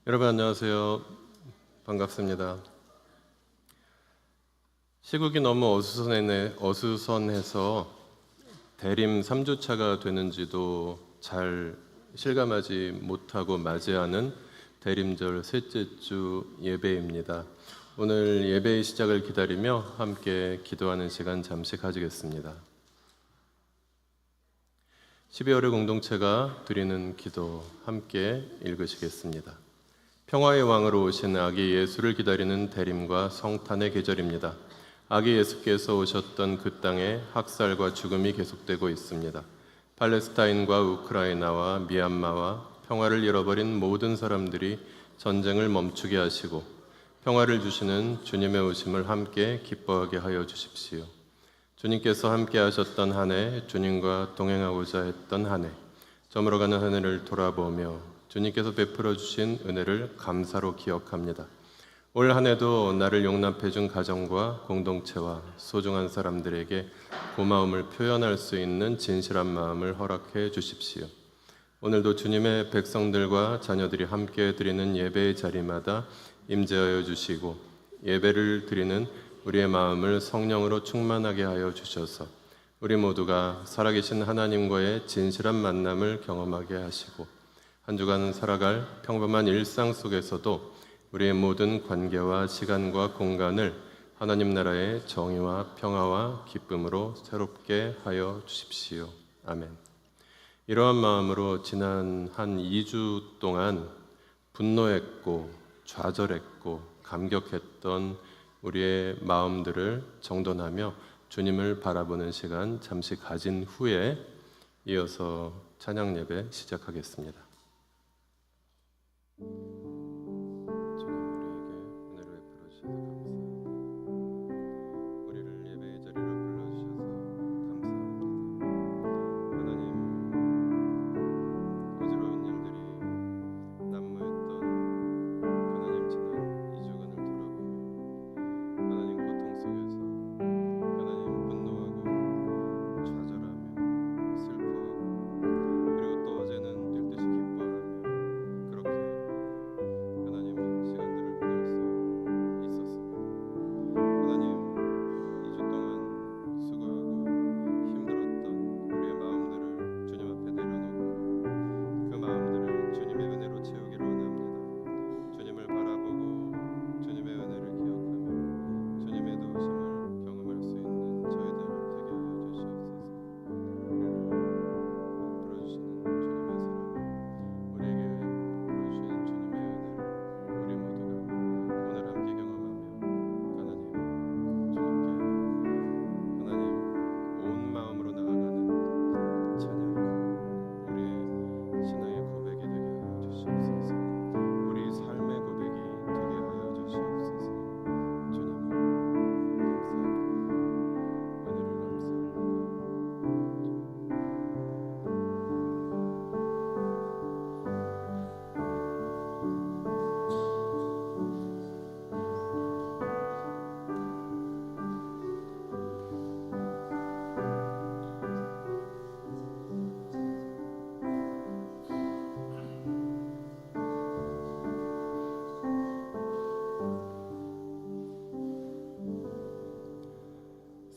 여러분 안녕하세요. 반갑습니다. 시국이 너무 어수선해서 대림 3주차가 되는지도 잘 실감하지 못하고 맞이하는 대림절 셋째 주 예배입니다. 오늘 예배의 시작을 기다리며 함께 기도하는 시간 잠시 가지겠습니다. 12월의 공동체가 드리는 기도 함께 읽으시겠습니다. 평화의 왕으로 오신 아기 예수를 기다리는 대림과 성탄의 계절입니다. 아기 예수께서 오셨던 그 땅에 학살과 죽음이 계속되고 있습니다. 팔레스타인과 우크라이나와 미얀마와 평화를 잃어버린 모든 사람들이 전쟁을 멈추게 하시고 평화를 주시는 주님의 오심을 함께 기뻐하게 하여 주십시오. 주님께서 함께 하셨던 한 해, 주님과 동행하고자 했던 한 해, 저물어가는 한 해를 돌아보며 주님께서 베풀어 주신 은혜를 감사로 기억합니다. 올 한 해도 나를 용납해 준 가정과 공동체와 소중한 사람들에게 고마움을 표현할 수 있는 진실한 마음을 허락해 주십시오. 오늘도 주님의 백성들과 자녀들이 함께 드리는 예배의 자리마다 임재하여 주시고 예배를 드리는 우리의 마음을 성령으로 충만하게 하여 주셔서 우리 모두가 살아계신 하나님과의 진실한 만남을 경험하게 하시고 한 주간 살아갈 평범한 일상 속에서도 우리의 모든 관계와 시간과 공간을 하나님 나라의 정의와 평화와 기쁨으로 새롭게 하여 주십시오. 아멘. 이러한 마음으로 지난 한 2주 동안 분노했고 좌절했고 감격했던 우리의 마음들을 정돈하며 주님을 바라보는 시간 잠시 가진 후에 이어서 찬양 예배 시작하겠습니다.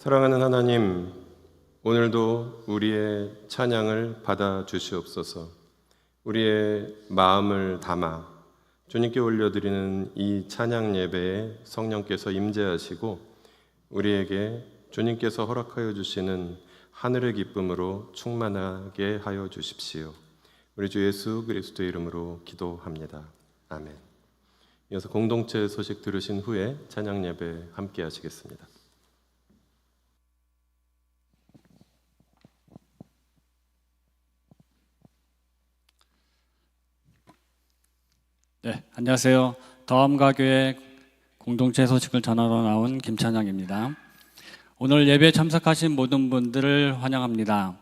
사랑하는 하나님, 오늘도 우리의 찬양을 받아 주시옵소서. 우리의 마음을 담아 주님께 올려드리는 이 찬양 예배에 성령께서 임재하시고 우리에게 주님께서 허락하여 주시는 하늘의 기쁨으로 충만하게 하여 주십시오. 우리 주 예수 그리스도의 이름으로 기도합니다. 아멘. 이어서 공동체 소식 들으신 후에 찬양 예배 함께 하시겠습니다. 네, 안녕하세요. 더함가교회 공동체 소식을 전하러 나온 김찬양입니다. 오늘 예배 참석하신 모든 분들을 환영합니다.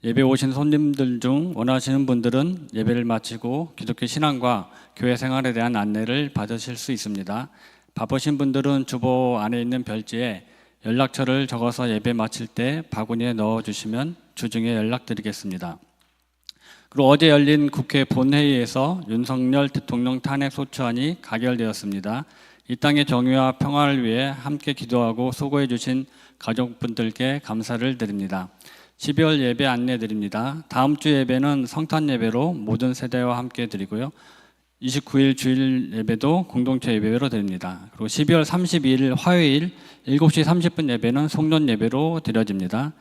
예배 오신 손님들 중 원하시는 분들은 예배를 마치고 기독교 신앙과 교회 생활에 대한 안내를 받으실 수 있습니다. 바쁘신 분들은 주보 안에 있는 별지에 연락처를 적어서 예배 마칠 때 바구니에 넣어주시면 주중에 연락드리겠습니다. 그리고 어제 열린 국회 본회의에서 윤석열 대통령 탄핵 소추안이 가결되었습니다. 이 땅의 정의와 평화를 위해 함께 기도하고 수고해 주신 가족분들께 감사를 드립니다. 12월 예배 안내 드립니다. 다음 주 예배는 성탄 예배로 모든 세대와 함께 드리고요. 29일 주일 예배도 공동체 예배로 드립니다. 그리고 12월 32일 화요일 7시 30분 예배는 송년 예배로 드려집니다.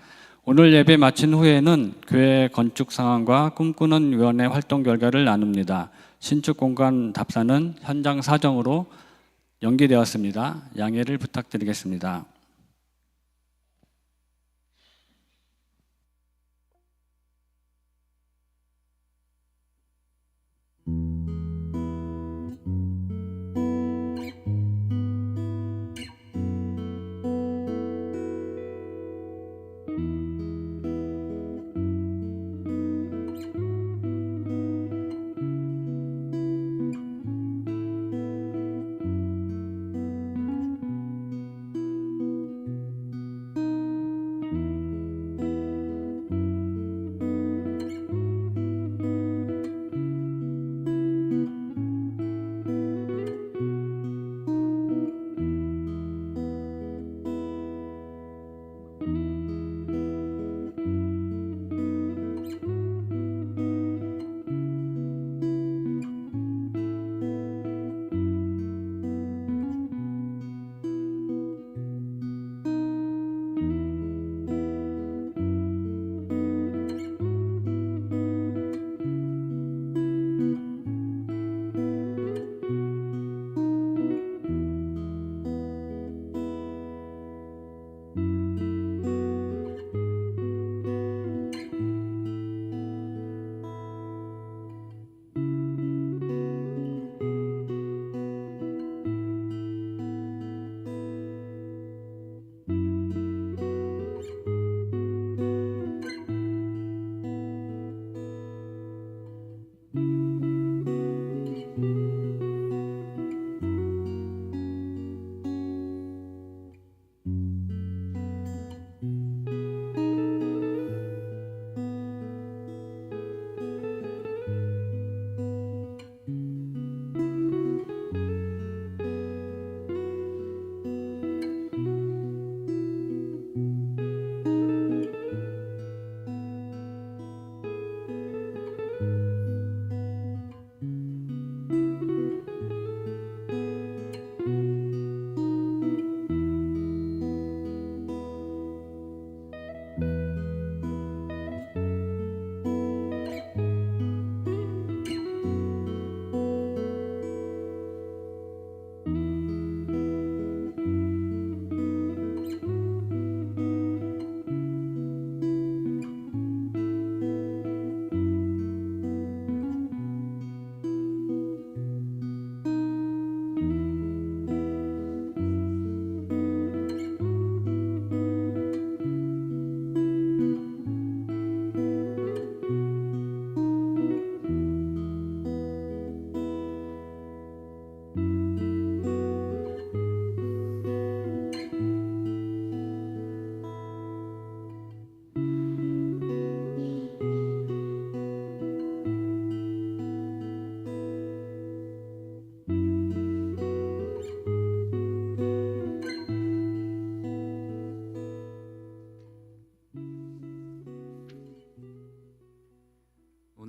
오늘 예배 마친 후에는 교회 건축 상황과 꿈꾸는 위원회 활동 결과를 나눕니다. 신축 공간 답사는 현장 사정으로 연기되었습니다. 양해를 부탁드리겠습니다.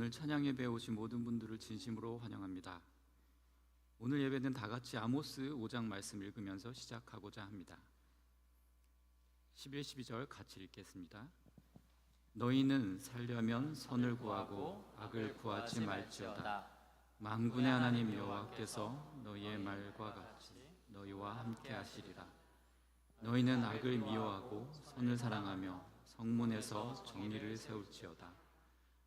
오늘 찬양 예배에 오신 모든 분들을 진심으로 환영합니다. 오늘 예배는 다 같이 아모스 5장 말씀 읽으면서 시작하고자 합니다. 11, 12절 같이 읽겠습니다. 너희는 살려면 선을 구하고 악을 구하지 말지어다. 만군의 하나님 여호와께서 너희의 말과 같이 너희와 함께 하시리라. 너희는 악을 미워하고 선을 사랑하며 성문에서 정의를 세울지어다.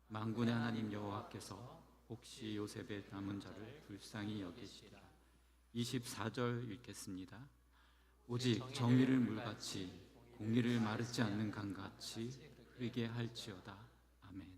만군의 하나님 여호와께서 혹시 요셉의 남은 자를 불쌍히 여기시라. 24절 읽겠습니다. 오직 정의를 물같이 공의를 마르지 않는 강같이 흐르게 할지어다. 아멘.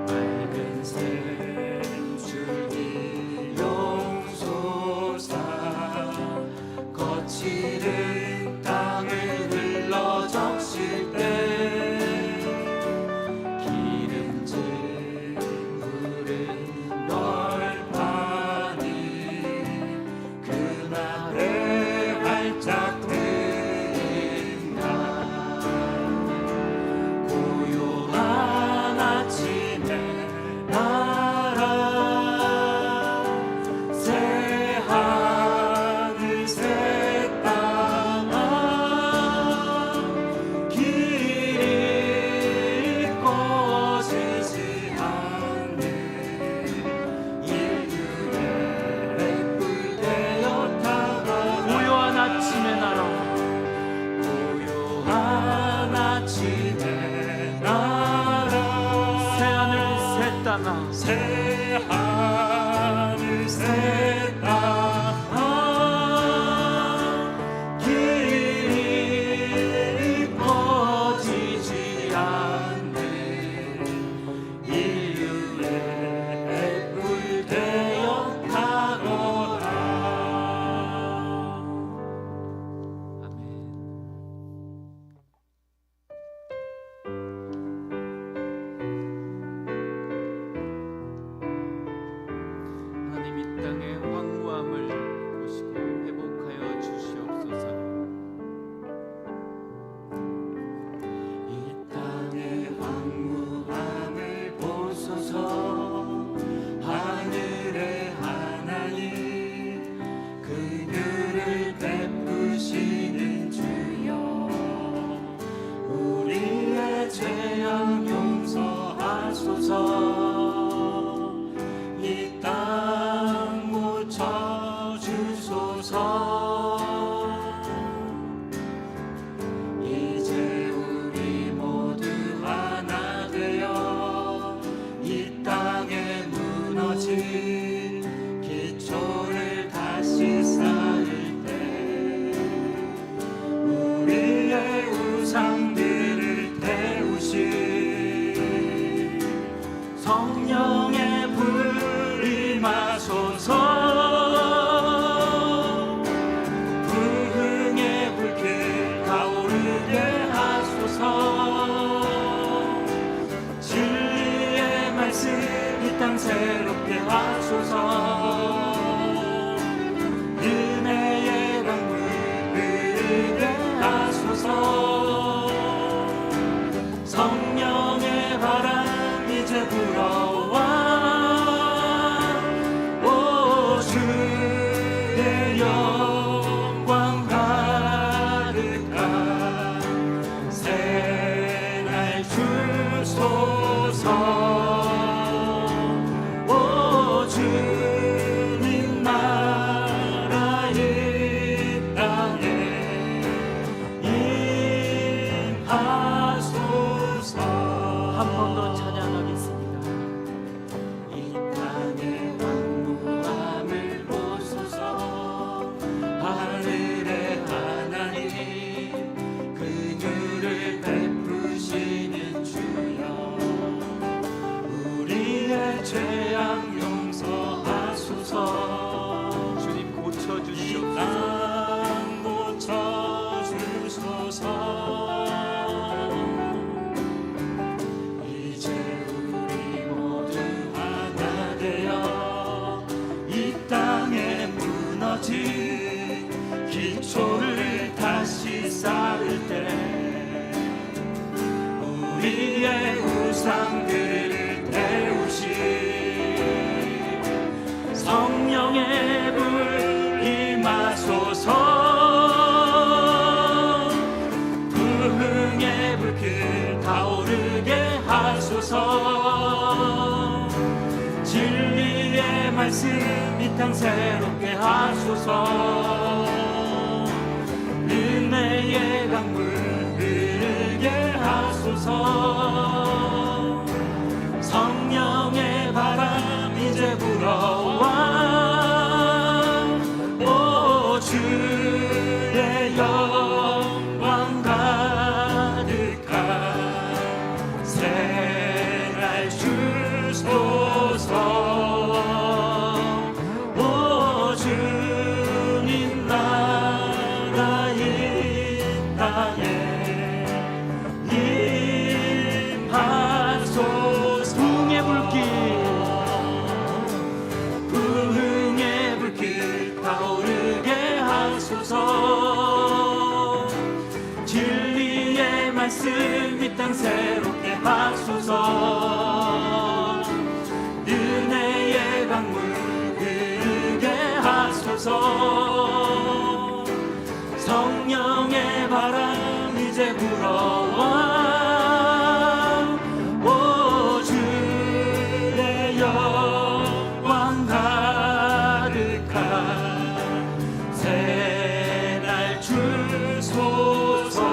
맑은 샘줄기 용솟아 거칠은 땅을 흘러 적실 때 기름진 물은 널파니 그날에 활짝 트인 날 고요한 아침에 나라 새 하늘 새 땅 길이 꺼지지 않는 인류의 뿔 되어 다가가 고요한 아침에 나라 고요한 아침에 나라 새하늘 새 땅아 새하늘 새 땅아 길이 꺼지지 않는 인류의 뿔 되어 가거라. 아멘. 하나님 이 땅의 황무함을 보시고 회복하여 주시옵소서. 이 땅의 황무함을 보소서. 하늘의 하나님 긍휼을 베푸시는 주여 우리의 죄악 용서하소서. 이 땅 묻혀 주소서. 이제 우리 모두 하나 되어 이 땅에 무너진 기초를 다시 쌓을 때 우리의 우상들을 태우시 성령의 불이 마소서. 부흥의 불길 타오르게 하소서. 진리의 말씀 이 땅 새롭게 하소서. 은혜의 강물 흐르게 하소서. 성령의 바람 이제 불어와 오 주의 영광 가득한 새날 주소서. 오 주님 나라 이 땅에 임하소서. 한 번 더 찬양하겠습니다. 이 땅의 황무함을 보소서. 하늘의 하나님 긍휼을 베푸시는 주여 우리의 죄악 용서하소서. 주님 고쳐주시옵소서. 땅 고쳐주소서. 이제 우리 모두 하나 되어 이 땅에 무너진 기초를 다시 쌓을 때 우리의 우상들을 태우시 성령의 불 임하소서. 부흥의 불길 타오르게 하소서. 진리의 말씀 이 땅 새롭게 하소서. 은혜의 강물 흐르게 하소서. 성령의 바람 이제 불어와 오 주의 영광 가득한 새 땅 새롭게 하소서. 은혜의 강물 흐르게 하소서. 성령의 바람 이제 불어와. 오 주의 영광 가득한 새날 주소서.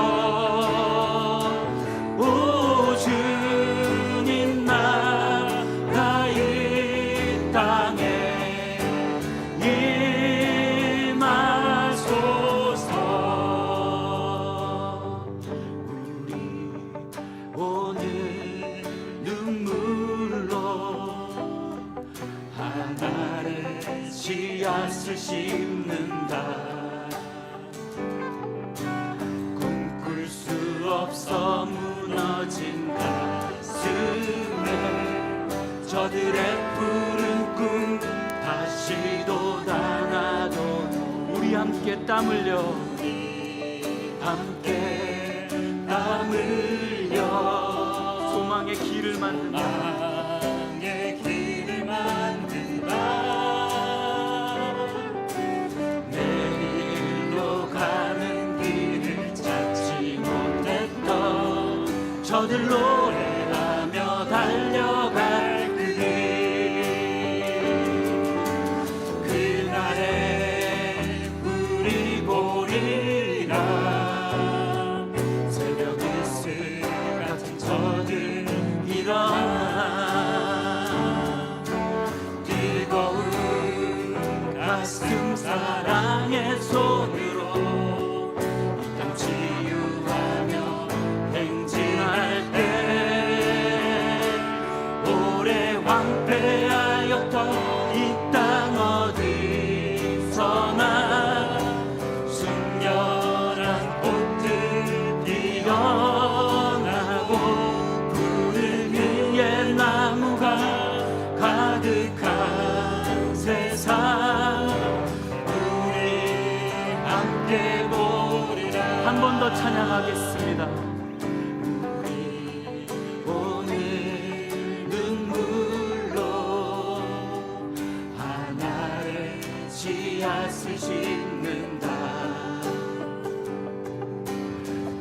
오 주님 나라 이 땅에 임하소서. 우리 오늘 눈물로 하나의 씨앗을 심는다. 꿈꿀 수 없어 무너진 가슴에 저들의 푸른 꿈 다시 돋아나도 우리 함께 땀 흘려 함께 땀 흘려 소망의 길을 만든다. 소망의 길을 만든다. 내일로 가는 길을 찾지 못했던 저들 노래하며 달려갈 그 길. 그날에 우리 보리라. 새벽 이슬 같은 저들 일어나. 뜨거운 가슴 사랑의 손으로 이 땅 치유하며 행진할 때 오래 황폐하였던 이 땅 어디서나 순결한 꽃들 피어나고 푸른 위에 나무가 가득한 세상 우리 함께 보리라. 한 번 더 찬양하겠습니다. 우리 오늘 눈물로 하나의 씨앗을 심는다.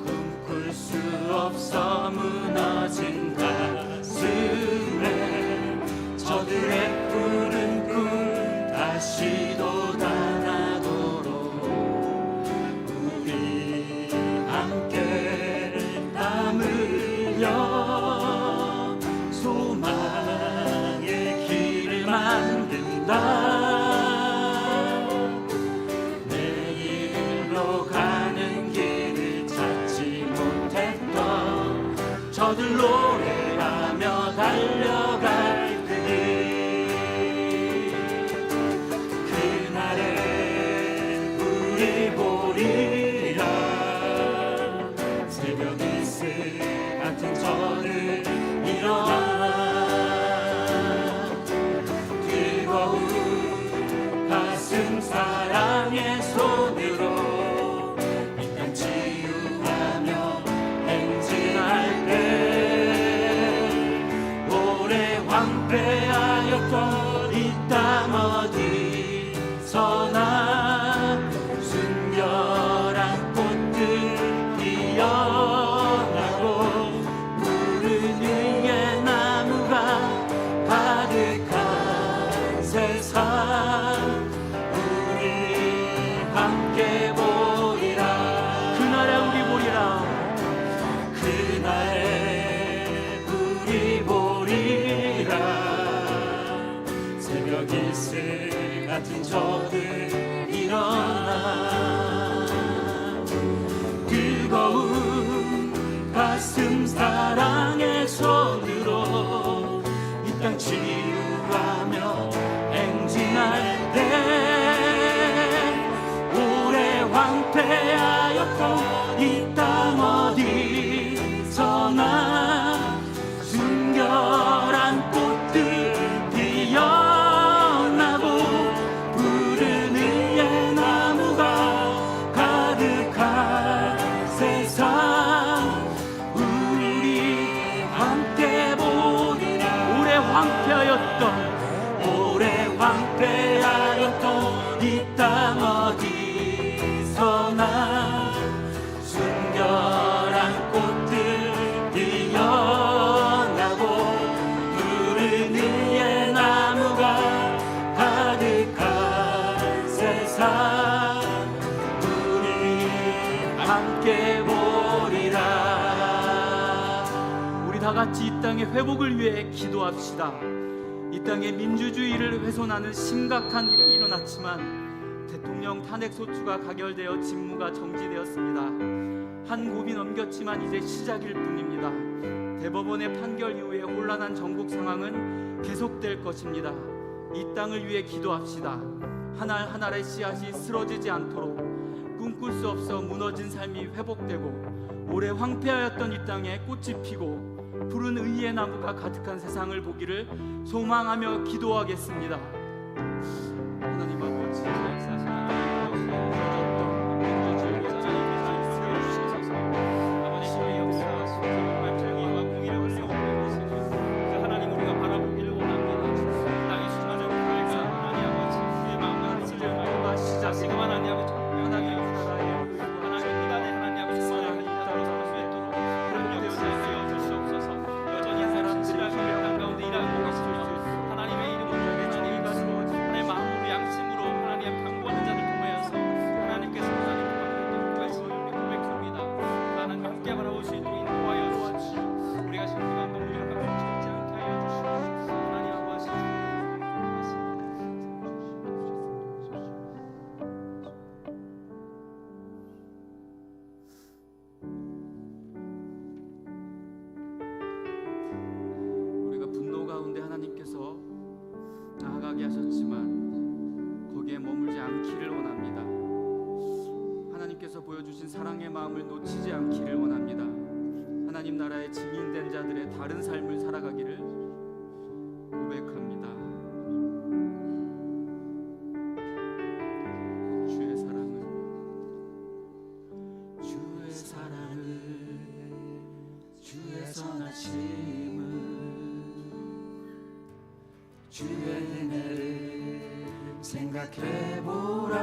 꿈꿀 수 없어 무너진 가슴에 저들의 푸른 꿈 다시 돋아나도록 우리 함께 땀 흘려 소망의 길을 만든다. 내일로 가는 길을 찾지 못했던 저들 노래하며 달려갈 그 길. 그날에 우리 보리라. 새벽 이슬 같은 저들 일어나. 뜨거운 가슴 사랑의 손으로 이 땅 치유하며 행진할 때 오래 황폐하였던 이 땅 어디서나 순결한 꽃들 피어나고 푸른 위에 나무가 가득한 세상 우리 함께 보리라. 그날에 우리 보리라. 그날에 우리 보리라. 새벽 이슬 같은 저들 일어나. 뜨거운 가슴 사랑의 손으로 이 땅 치유하며 행진할 때 오래 황폐하였던 이 땅 어디서나 순결한 꽃들 피어나고 푸른 위에 나무가 가득한 세상 우리 황폐하였던 오래 황폐하였던 이 땅 어디서나 순결한 꽃들 피어나고 푸른 의의 나무가 가득한 세상 우리 함께 보리라. 우리 다 같이 이 땅의 회복을 위해 기도합시다. 이 땅의 민주주의를 훼손하는 심각한 일이 일어났지만 대통령 탄핵 소추가 가결되어 직무가 정지되었습니다. 한 곱이 넘겼지만 이제 시작일 뿐입니다. 대법원의 판결 이후에 혼란한 전국 상황은 계속될 것입니다. 이 땅을 위해 기도합시다. 한 알 한 알의 씨앗이 쓰러지지 않도록 꿈꿀 수 없어 무너진 삶이 회복되고 오래 황폐하였던 이 땅에 꽃이 피고 푸른 의의 나무가 가득한 세상을 보기를 소망하며 기도하겠습니다. 하나님 아버지, 하나님께서 나아가게 하셨지만 거기에 머물지 않기를 원합니다. 하나님께서 보여주신 사랑의 마음을 놓치지 않기를 원합니다. 하나님 나라의 증인된 자들의 다른 삶을 살아가기를 고백합니다. 주의 사랑을 주의 선하심을 주의 은혜를 생각해보라.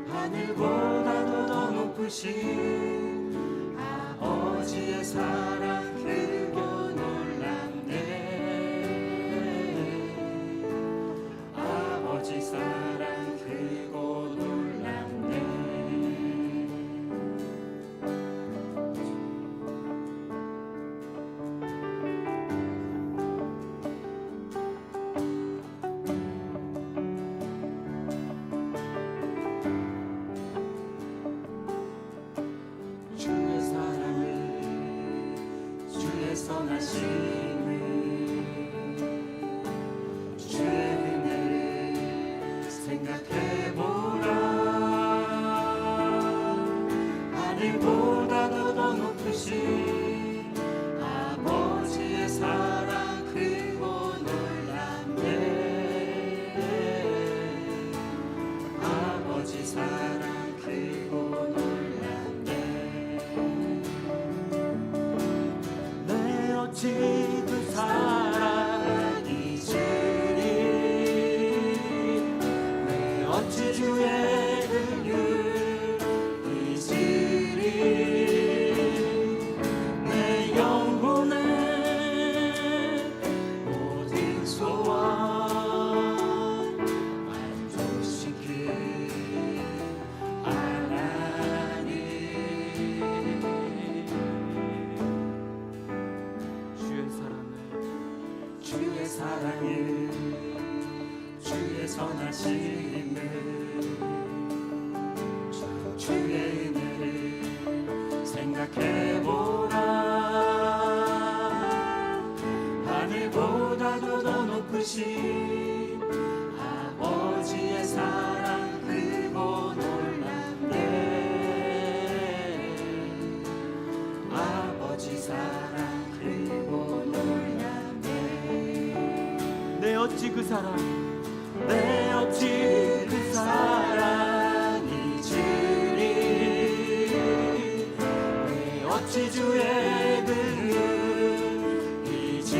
하늘보다도 더 높으신 아버지의 사랑 크고 놀랍네. 아버지 사랑 크고 놀랍네. 선하심을 주의 은혜를 생각해보라. 하늘보다도 더 높으신 아버지의 사랑 크고 놀랍네. 아버지 사랑 크고 어찌 그 사랑 잊으리. 내 어찌 주의 긍휼 잊으리. 내 영혼의 모든 소원 만족시킬 하나님. 주의 사랑을 주의 선하심을 주의 은혜를 생각해보라. 하늘보다도 더 높으신 아버지의 사랑 크고 놀랍네. 아버지 사랑 크고 놀랍네. 내 어찌 그 사랑 내 어찌 그 사랑 잊으리. 내 어찌 주의 긍휼 잊으리.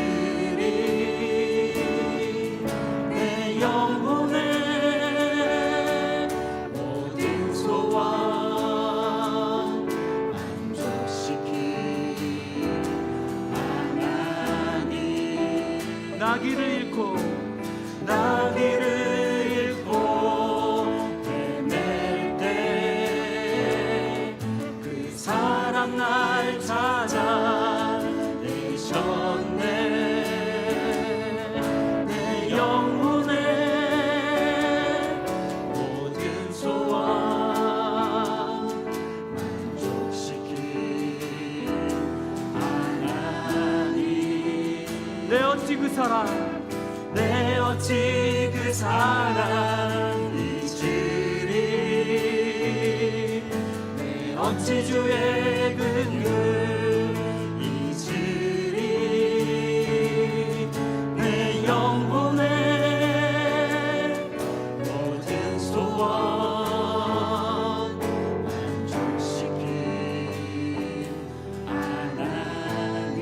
나귀를 잃고 헤맬 때 그 사랑 날 찾아내셨네. 내 영혼의 모든 소원 만족시킨 하나님. 내 어찌 그 사랑 잊으리. 내 어찌 주의 근금 잊으리. 내 영혼의 모든 소원 만족시킨 하나님.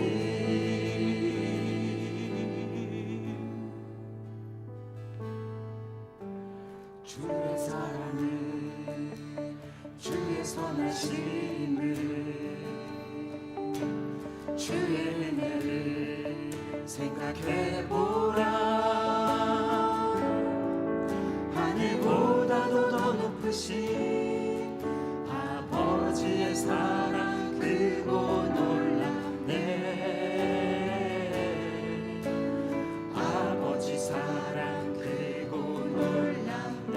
주의 사랑을, 주의 선하심을, 주의 은혜를 생각해보라. 하늘보다도 더 높으신 아버지의 사랑 크고 놀랍네. 아버지 사랑 크고 놀랍네.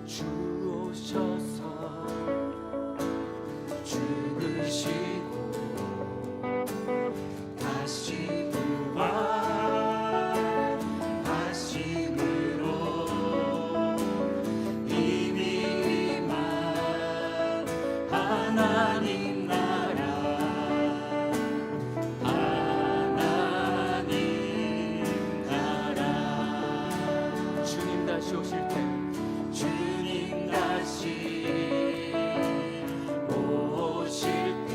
주 오셔서 죽으시고 다시 부활하심으로 이미 임한 하나님 나라. 하나님 나라. 주님 다시 오실 때, 주님 다시 오실 때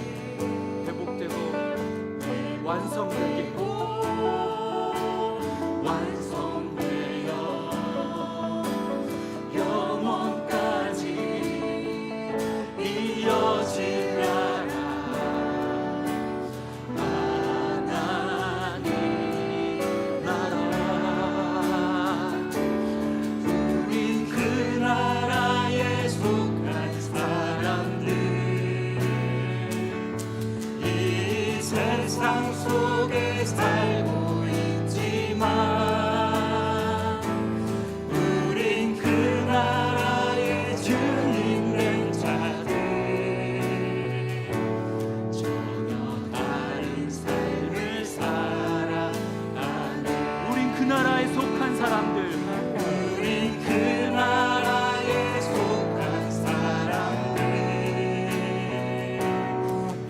회복되고 완성되게 완성되어 영원까지 이어질 나라. 하나님 나라. 우린 그 나라에 속한 사람들. 이 세상 속에 살고 있지만 우린 그 나라의 주님 된 자들. 전혀 다른 삶을 살아가네. 우린 그 나라에 속한 사람들. 우린 그 나라에 속한 사람들.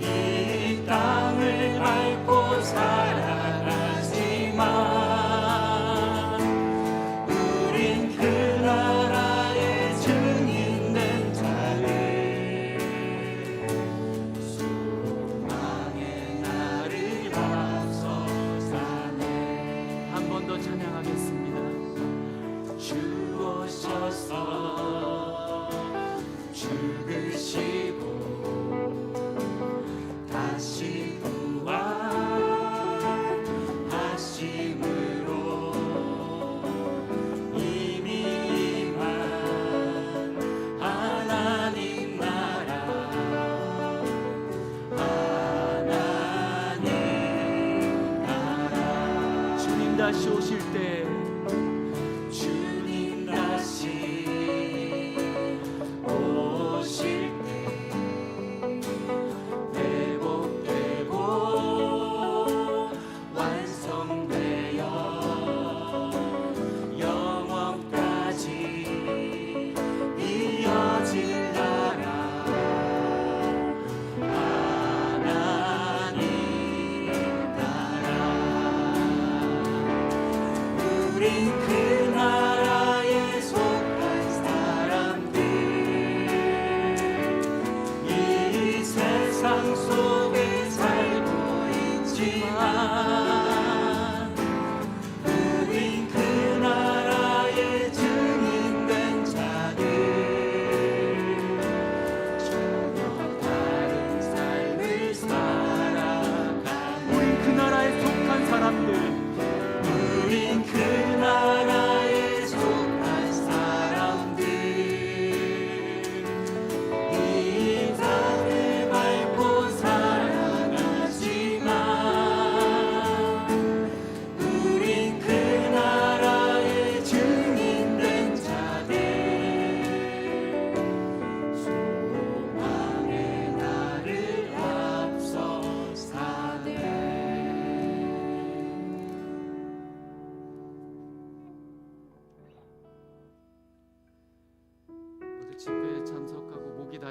이 땅을 밟고 살아가지만 우린 그 나라의 증인된 자들. 소망의 나를 앞서가네. 한 번 더 찬양하겠습니다. 주 오셔서 죽으시고 다시 부활하심으로 이미 임한 하나님 나라. 하나님 나라. 주님 다시 오실 때, 주님 다시 오실 때 회복되고 완성되어 영원까지 이어질 나라. 하나님 나라.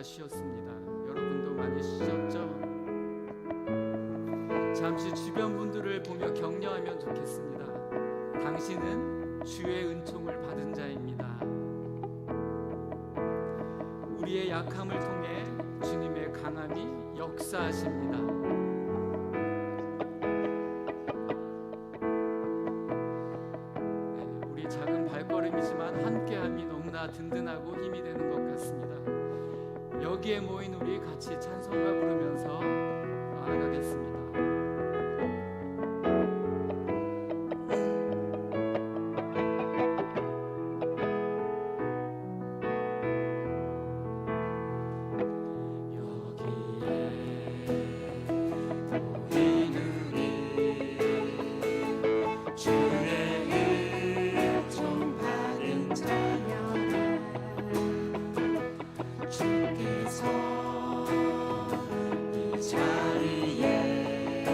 쉬었습니다. 여러분도 많이 쉬셨죠? 잠시 주변 분들을 보며 격려하면 좋겠습니다. 당신은 주의 은총을 받은 자입니다. 우리의 약함을 통해 주님의 강함이 역사하십니다. 우리 작은 발걸음이지만 함께함이 너무나 든든하고 힘이 되는 것 같습니다. 여기에 모인 우리 같이 찬송가 부르면서 나아가겠습니다. 주께서 이 자리에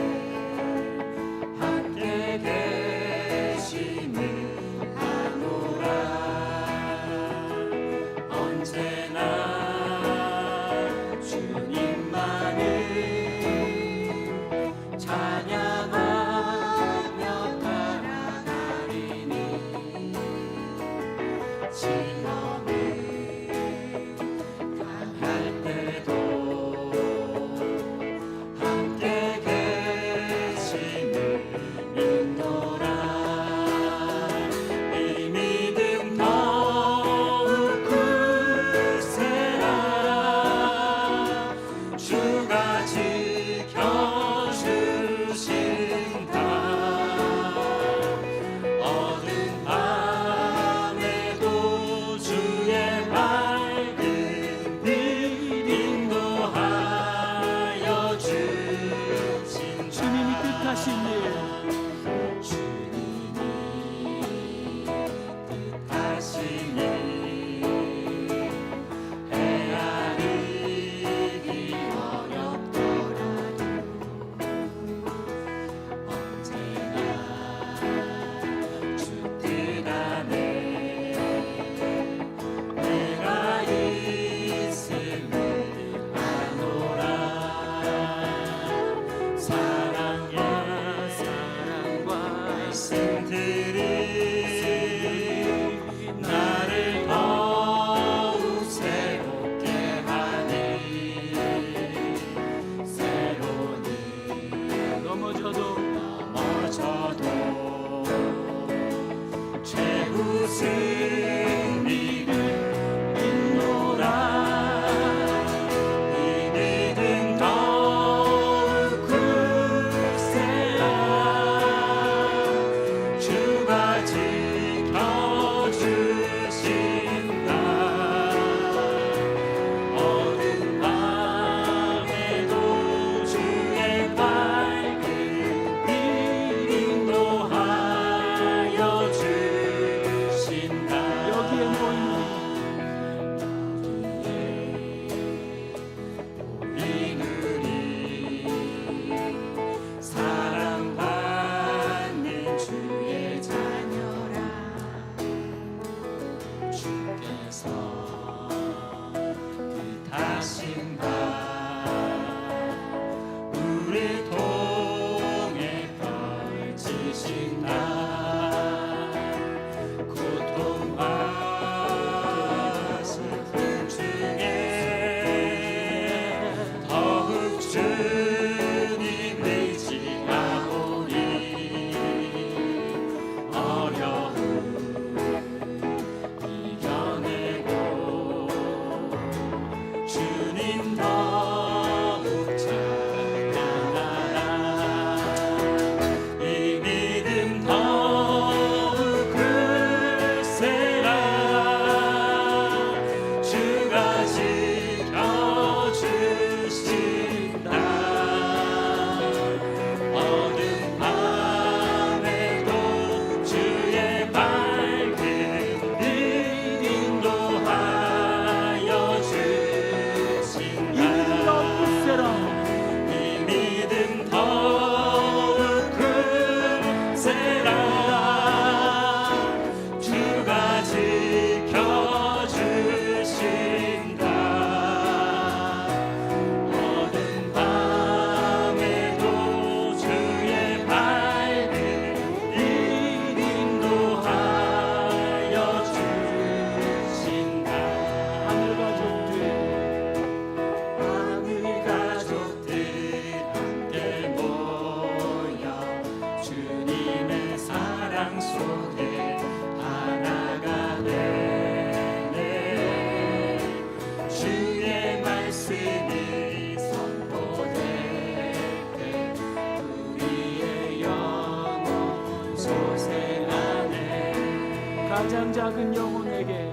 가장 작은 영혼에게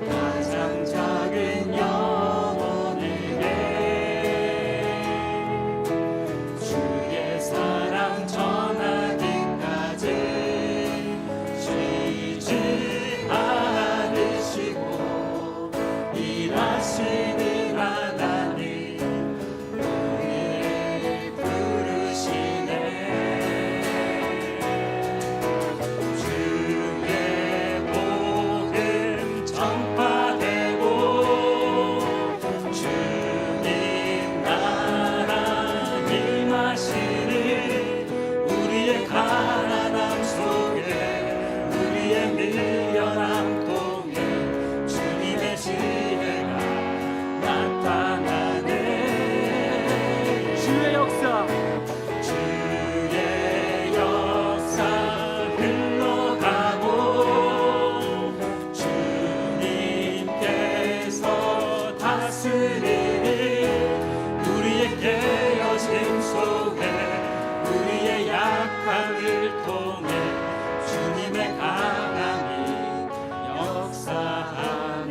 가장 작은 영혼에게 주의 사랑 전하기까지 쉬지 않으시고 일하시는 하나님 우리를 부르시네. 주의 복음 전파되고 주님 나라 임하시니 우리의 가난함 속에 우리의 미련함 통해 주님의 지혜가 나타나네. 주의 역사 주의 역사 흘러가고 주님께서 다스리니 우리의 깨어짐 속에 우리의 약함을 통해 주님의 강함이 역사하네.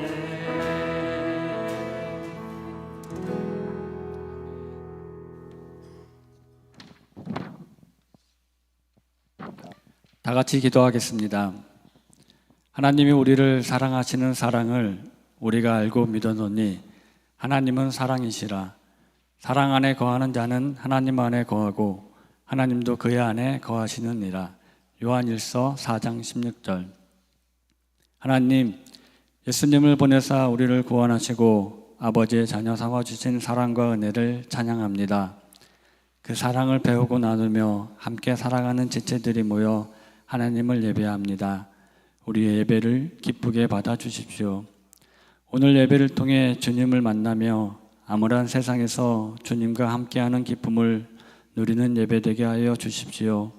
다 같이 기도하겠습니다. 하나님이 우리를 사랑하시는 사랑을 우리가 알고 믿어노니 하나님은 사랑이시라. 사랑 안에 거하는 자는 하나님 안에 거하고 하나님도 그의 안에 거하시느니라. 요한일서 4장 16절. 하나님, 예수님을 보내사 우리를 구원하시고 아버지의 자녀 삼아주신 사랑과 은혜를 찬양합니다. 그 사랑을 배우고 나누며 함께 살아가는 지체들이 모여 하나님을 예배합니다. 우리의 예배를 기쁘게 받아주십시오. 오늘 예배를 통해 주님을 만나며 암울한 세상에서 주님과 함께하는 기쁨을 누리는 예배되게 하여 주십시오.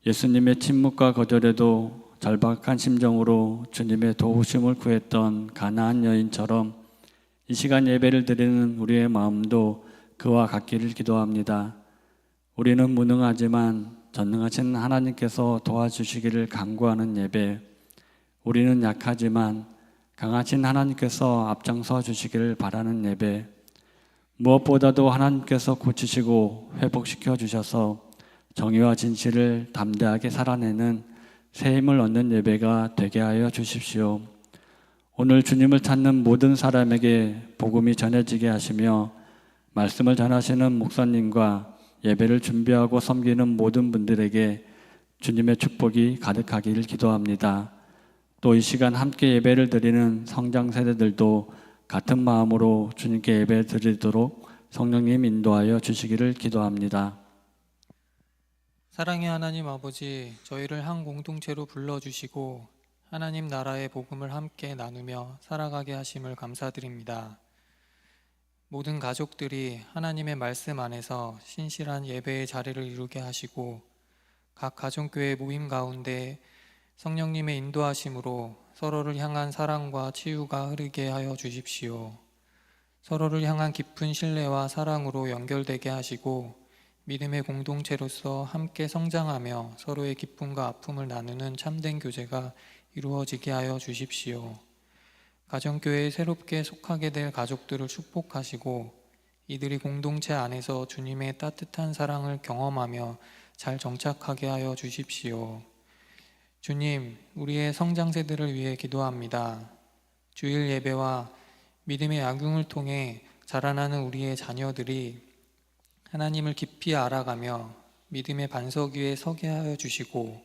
예수님의 침묵과 거절에도 절박한 심정으로 주님의 도우심을 구했던 가나안 여인처럼 이 시간 예배를 드리는 우리의 마음도 그와 같기를 기도합니다. 우리는 무능하지만 전능하신 하나님께서 도와주시기를 간구하는 예배, 우리는 약하지만 강하신 하나님께서 앞장서 주시기를 바라는 예배, 무엇보다도 하나님께서 고치시고 회복시켜 주셔서 정의와 진실을 담대하게 살아내는 새 힘을 얻는 예배가 되게 하여 주십시오. 오늘 주님을 찾는 모든 사람에게 복음이 전해지게 하시며 말씀을 전하시는 목사님과 예배를 준비하고 섬기는 모든 분들에게 주님의 축복이 가득하기를 기도합니다. 또 이 시간 함께 예배를 드리는 성장 세대들도 같은 마음으로 주님께 예배 드리도록 성령님 인도하여 주시기를 기도합니다. 사랑의 하나님 아버지, 저희를 한 공동체로 불러주시고 하나님 나라의 복음을 함께 나누며 살아가게 하심을 감사드립니다. 모든 가족들이 하나님의 말씀 안에서 신실한 예배의 자리를 이루게 하시고 각 가정교회 모임 가운데 성령님의 인도하심으로 서로를 향한 사랑과 치유가 흐르게 하여 주십시오. 서로를 향한 깊은 신뢰와 사랑으로 연결되게 하시고 믿음의 공동체로서 함께 성장하며 서로의 기쁨과 아픔을 나누는 참된 교제가 이루어지게 하여 주십시오. 가정교회에 새롭게 속하게 될 가족들을 축복하시고 이들이 공동체 안에서 주님의 따뜻한 사랑을 경험하며 잘 정착하게 하여 주십시오. 주님, 우리의 성장 세대를 위해 기도합니다. 주일 예배와 믿음의 악용을 통해 자라나는 우리의 자녀들이 하나님을 깊이 알아가며 믿음의 반석 위에 서게 하여 주시고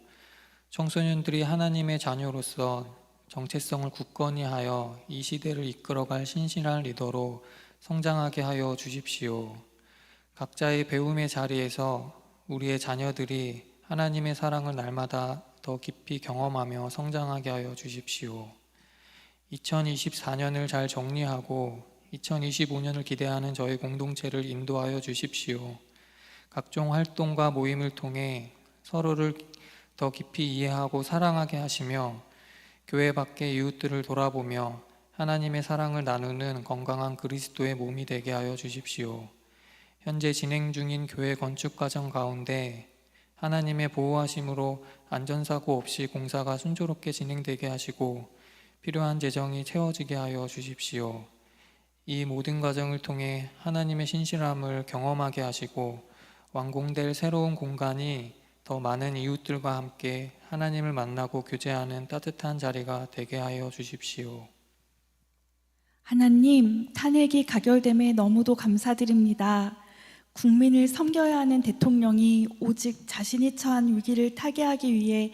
청소년들이 하나님의 자녀로서 정체성을 굳건히 하여 이 시대를 이끌어갈 신실한 리더로 성장하게 하여 주십시오. 각자의 배움의 자리에서 우리의 자녀들이 하나님의 사랑을 날마다 더 깊이 경험하며 성장하게 하여 주십시오. 2024년을 잘 정리하고 2025년을 기대하는 저희 공동체를 인도하여 주십시오. 각종 활동과 모임을 통해 서로를 더 깊이 이해하고 사랑하게 하시며 교회 밖의 이웃들을 돌아보며 하나님의 사랑을 나누는 건강한 그리스도의 몸이 되게 하여 주십시오. 현재 진행 중인 교회 건축 과정 가운데 하나님의 보호하심으로 안전사고 없이 공사가 순조롭게 진행되게 하시고 필요한 재정이 채워지게 하여 주십시오. 이 모든 과정을 통해 하나님의 신실함을 경험하게 하시고 완공될 새로운 공간이 더 많은 이웃들과 함께 하나님을 만나고 교제하는 따뜻한 자리가 되게 하여 주십시오. 하나님, 탄핵이 가결됨에 너무도 감사드립니다. 국민을 섬겨야 하는 대통령이 오직 자신이 처한 위기를 타개하기 위해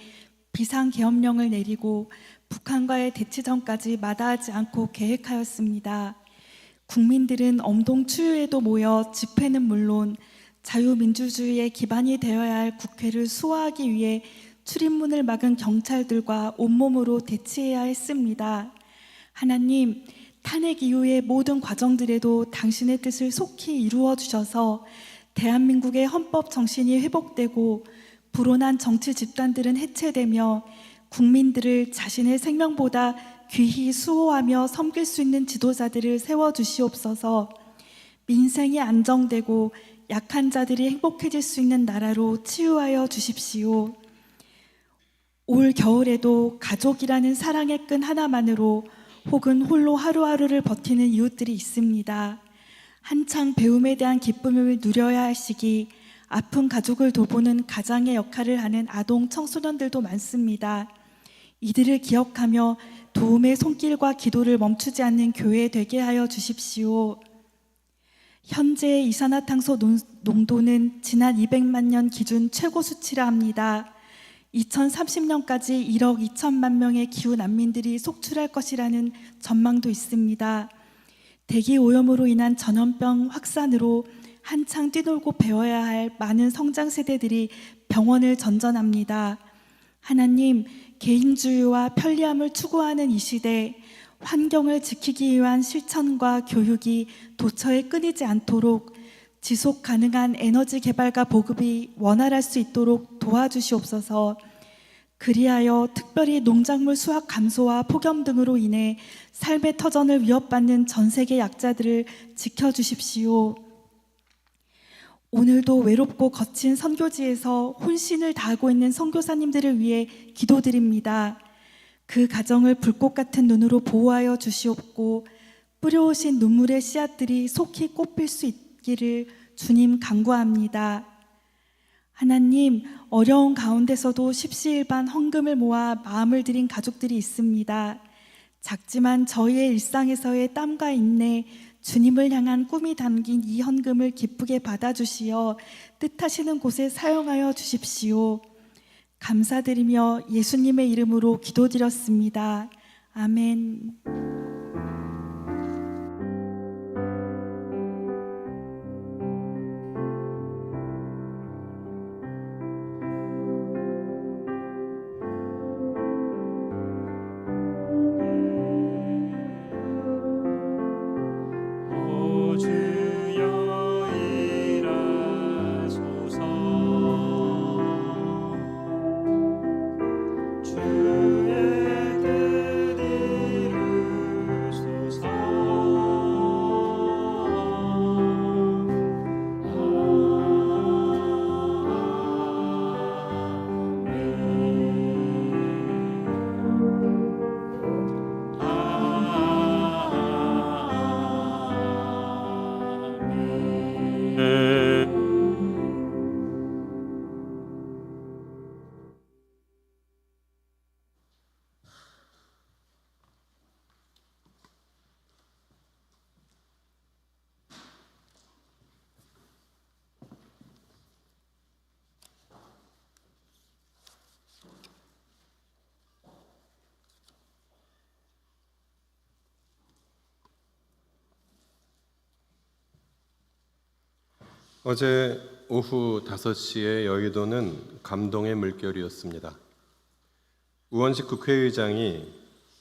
비상계엄령을 내리고 북한과의 대치전까지 마다하지 않고 계획하였습니다. 국민들은 엄동추유에도 모여 집회는 물론 자유민주주의의 기반이 되어야 할 국회를 수호하기 위해 출입문을 막은 경찰들과 온몸으로 대치해야 했습니다. 하나님, 탄핵 이후의 모든 과정들에도 당신의 뜻을 속히 이루어 주셔서 대한민국의 헌법 정신이 회복되고 불온한 정치 집단들은 해체되며 국민들을 자신의 생명보다 귀히 수호하며 섬길 수 있는 지도자들을 세워주시옵소서. 민생이 안정되고 약한 자들이 행복해질 수 있는 나라로 치유하여 주십시오. 올 겨울에도 가족이라는 사랑의 끈 하나만으로 혹은 홀로 하루하루를 버티는 이웃들이 있습니다. 한창 배움에 대한 기쁨을 누려야 할 시기, 아픈 가족을 돌보는 가장의 역할을 하는 아동 청소년들도 많습니다. 이들을 기억하며 도움의 손길과 기도를 멈추지 않는 교회 되게 하여 주십시오. 현재의 이산화탄소 농도는 지난 200만 년 기준 최고 수치라 합니다. 2030년까지 1억 2천만 명의 기후 난민들이 속출할 것이라는 전망도 있습니다. 대기 오염으로 인한 전염병 확산으로 한창 뛰놀고 배워야 할 많은 성장 세대들이 병원을 전전합니다. 하나님, 개인주의와 편리함을 추구하는 이 시대, 환경을 지키기 위한 실천과 교육이 도처에 끊이지 않도록 지속 가능한 에너지 개발과 보급이 원활할 수 있도록 도와주시옵소서. 그리하여 특별히 농작물 수확 감소와 폭염 등으로 인해 삶의 터전을 위협받는 전 세계 약자들을 지켜주십시오. 오늘도 외롭고 거친 선교지에서 혼신을 다하고 있는 선교사님들을 위해 기도드립니다. 그 가정을 불꽃 같은 눈으로 보호하여 주시옵고 뿌려오신 눈물의 씨앗들이 속히 꽃필 수 있기를 주님 간구합니다. 하나님, 어려운 가운데서도 십시일반 헌금을 모아 마음을 들인 가족들이 있습니다. 작지만 저희의 일상에서의 땀과 인내, 주님을 향한 꿈이 담긴 이 헌금을 기쁘게 받아주시어 뜻하시는 곳에 사용하여 주십시오. 감사드리며 예수님의 이름으로 기도드렸습니다. 아멘. 어제 오후 5시에 여의도는 감동의 물결이었습니다. 우원식 국회의장이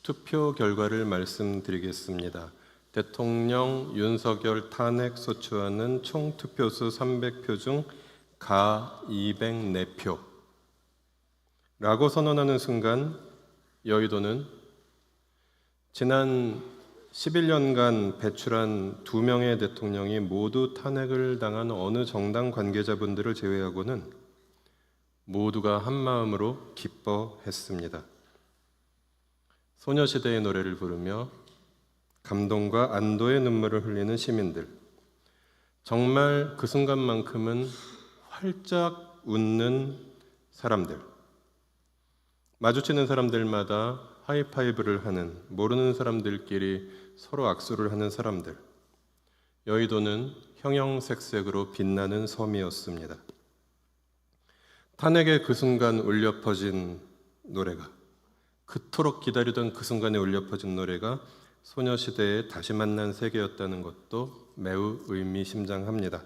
투표 결과를 말씀드리겠습니다. 대통령 윤석열 탄핵 소추안은 총 투표수 300표 중 가 204표 라고 선언하는 순간 여의도는 지난 11년간 배출한 2명의 대통령이 모두 탄핵을 당한 어느 정당 관계자분들을 제외하고는 모두가 한 마음으로 기뻐했습니다. 소녀시대의 노래를 부르며 감동과 안도의 눈물을 흘리는 시민들, 정말 그 순간만큼은 활짝 웃는 사람들, 마주치는 사람들마다 하이파이브를 하는, 모르는 사람들끼리 서로 악수를 하는 사람들, 여의도는 형형색색으로 빛나는 섬이었습니다. 탄핵의 그 순간 울려 퍼진 노래가, 그토록 기다리던 그 순간에 울려 퍼진 노래가 소녀시대의 다시 만난 세계였다는 것도 매우 의미심장합니다.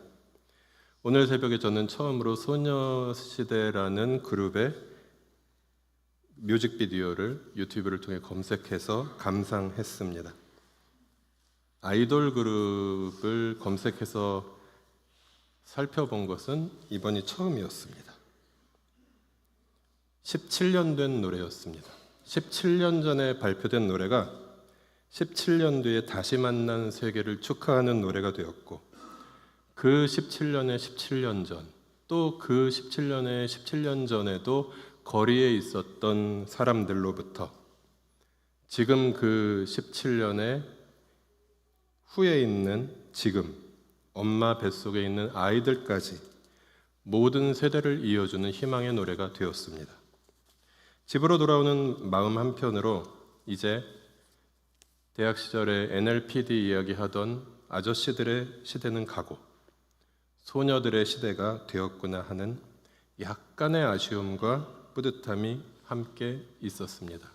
오늘 새벽에 저는 처음으로 소녀시대라는 그룹의 뮤직비디오를 유튜브를 통해 검색해서 감상했습니다. 아이돌 그룹을 검색해서 살펴본 것은 이번이 처음이었습니다. 17년 된 노래였습니다. 17년 전에 발표된 노래가 17년 뒤에 다시 만난 세계를 축하하는 노래가 되었고, 그 17년의 17년 전, 또 그 17년의 17년 전에도 거리에 있었던 사람들로부터 지금 그 17년의 후에 있는 지금 엄마 뱃속에 있는 아이들까지 모든 세대를 이어주는 희망의 노래가 되었습니다. 집으로 돌아오는 마음 한편으로 이제 대학 시절에 NLPD 이야기하던 아저씨들의 시대는 가고 소녀들의 시대가 되었구나 하는 약간의 아쉬움과 뿌듯함이 함께 있었습니다.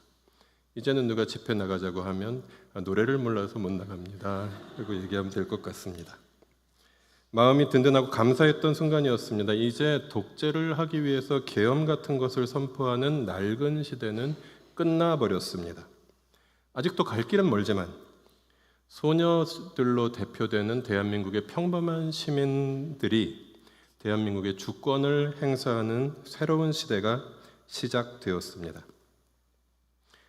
이제는 누가 집회 나가자고 하면 노래를 몰라서 못 나갑니다. 그리고 얘기하면 될 것 같습니다. 마음이 든든하고 감사했던 순간이었습니다. 이제 독재를 하기 위해서 계엄 같은 것을 선포하는 낡은 시대는 끝나버렸습니다. 아직도 갈 길은 멀지만 소녀들로 대표되는 대한민국의 평범한 시민들이 대한민국의 주권을 행사하는 새로운 시대가 시작되었습니다.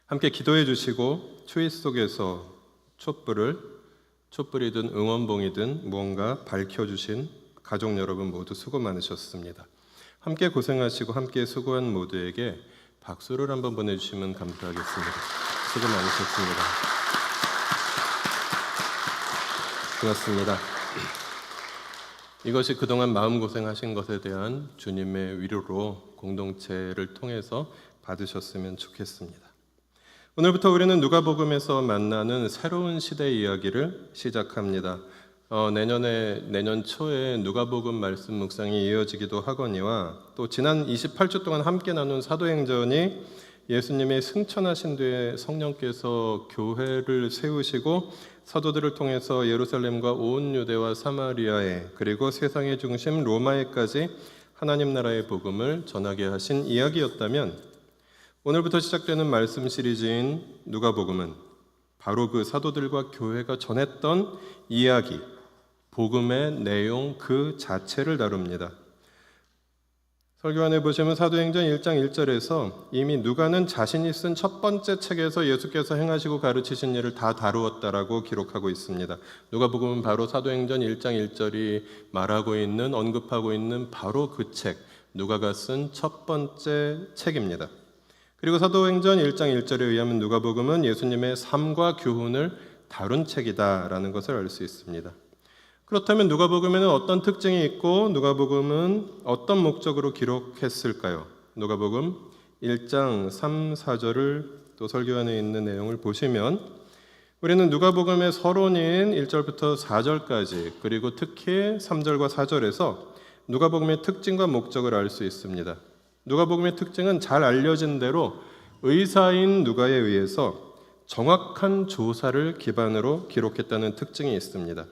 함께 기도해 주시고 추위 속에서 촛불이든 응원봉이든 무언가 밝혀주신 가족 여러분 모두 수고 많으셨습니다. 함께 고생하시고 함께 수고한 모두에게 박수를 한번 보내주시면 감사하겠습니다. 수고 많으셨습니다. 고맙습니다. 이것이 그동안 마음고생하신 것에 대한 주님의 위로로 공동체를 통해서 받으셨으면 좋겠습니다. 오늘부터 우리는 누가복음에서 만나는 새로운 시대 이야기를 시작합니다. 내년 초에 누가복음 말씀 묵상이 이어지기도 하거니와 또 지난 28주 동안 함께 나눈 사도행전이 예수님이 승천하신 뒤에 성령께서 교회를 세우시고 사도들을 통해서 예루살렘과 온 유대와 사마리아에 그리고 세상의 중심 로마에까지 하나님 나라의 복음을 전하게 하신 이야기였다면, 오늘부터 시작되는 말씀 시리즈인 누가복음은 바로 그 사도들과 교회가 전했던 이야기, 복음의 내용 그 자체를 다룹니다. 설교안에 보시면 사도행전 1장 1절에서 이미 누가는 자신이 쓴 첫 번째 책에서 예수께서 행하시고 가르치신 일을 다 다루었다라고 기록하고 있습니다. 누가복음은 바로 사도행전 1장 1절이 말하고 있는, 언급하고 있는 바로 그 책, 누가가 쓴 첫 번째 책입니다. 그리고 사도행전 1장 1절에 의하면 누가복음은 예수님의 삶과 교훈을 다룬 책이다라는 것을 알 수 있습니다. 그렇다면 누가복음에는 어떤 특징이 있고 누가복음은 어떤 목적으로 기록했을까요? 누가복음 1장 3, 4절을 또 설교안에 있는 내용을 보시면 우리는 누가복음의 서론인 1절부터 4절까지 그리고 특히 3절과 4절에서 누가복음의 특징과 목적을 알 수 있습니다. 누가복음의 특징은 잘 알려진 대로 의사인 누가에 의해서 정확한 조사를 기반으로 기록했다는 특징이 있습니다.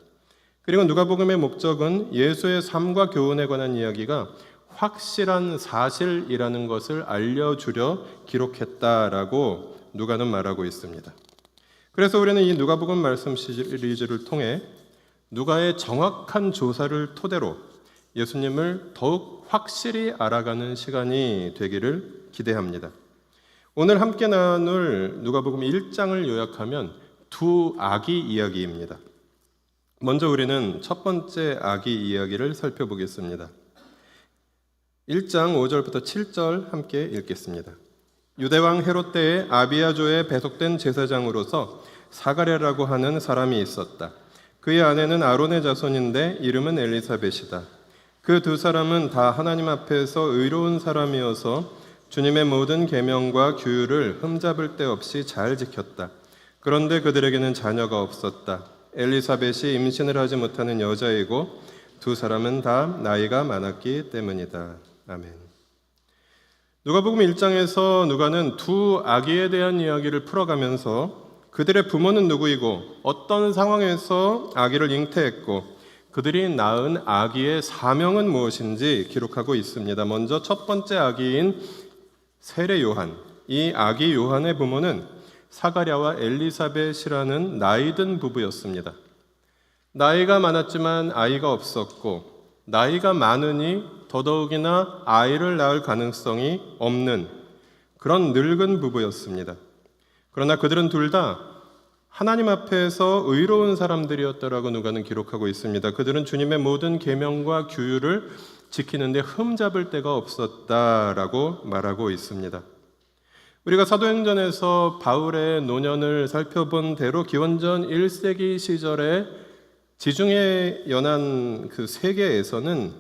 그리고 누가복음의 목적은 예수의 삶과 교훈에 관한 이야기가 확실한 사실이라는 것을 알려주려 기록했다라고 누가는 말하고 있습니다. 그래서 우리는 이 누가복음 말씀 시리즈를 통해 누가의 정확한 조사를 토대로 예수님을 더욱 확실히 알아가는 시간이 되기를 기대합니다. 오늘 함께 나눌 누가복음 1장을 요약하면 두 아기 이야기입니다. 먼저 우리는 첫 번째 아기 이야기를 살펴보겠습니다. 1장 5절부터 7절 함께 읽겠습니다. 유대왕 헤롯 때에 아비야조에 배속된 제사장으로서 사가랴라고 하는 사람이 있었다. 그의 아내는 아론의 자손인데 이름은 엘리사벳이다. 그 두 사람은 다 하나님 앞에서 의로운 사람이어서 주님의 모든 계명과 규율을 흠잡을 데 없이 잘 지켰다. 그런데 그들에게는 자녀가 없었다. 엘리사벳이 임신을 하지 못하는 여자이고 두 사람은 다 나이가 많았기 때문이다. 아멘. 누가복음 1장에서 누가는 두 아기에 대한 이야기를 풀어가면서 그들의 부모는 누구이고 어떤 상황에서 아기를 잉태했고 그들이 낳은 아기의 사명은 무엇인지 기록하고 있습니다. 먼저 첫 번째 아기인 세례 요한, 이 아기 요한의 부모는 사가랴와 엘리사벳이라는 나이든 부부였습니다. 나이가 많았지만 아이가 없었고 나이가 많으니 더더욱이나 아이를 낳을 가능성이 없는 그런 늙은 부부였습니다. 그러나 그들은 둘 다 하나님 앞에서 의로운 사람들이었다라고 누가는 기록하고 있습니다. 그들은 주님의 모든 계명과 규율을 지키는데 흠잡을 데가 없었다라고 말하고 있습니다. 우리가 사도행전에서 바울의 노년을 살펴본 대로 기원전 1세기 시절에 지중해 연안 그 세계에서는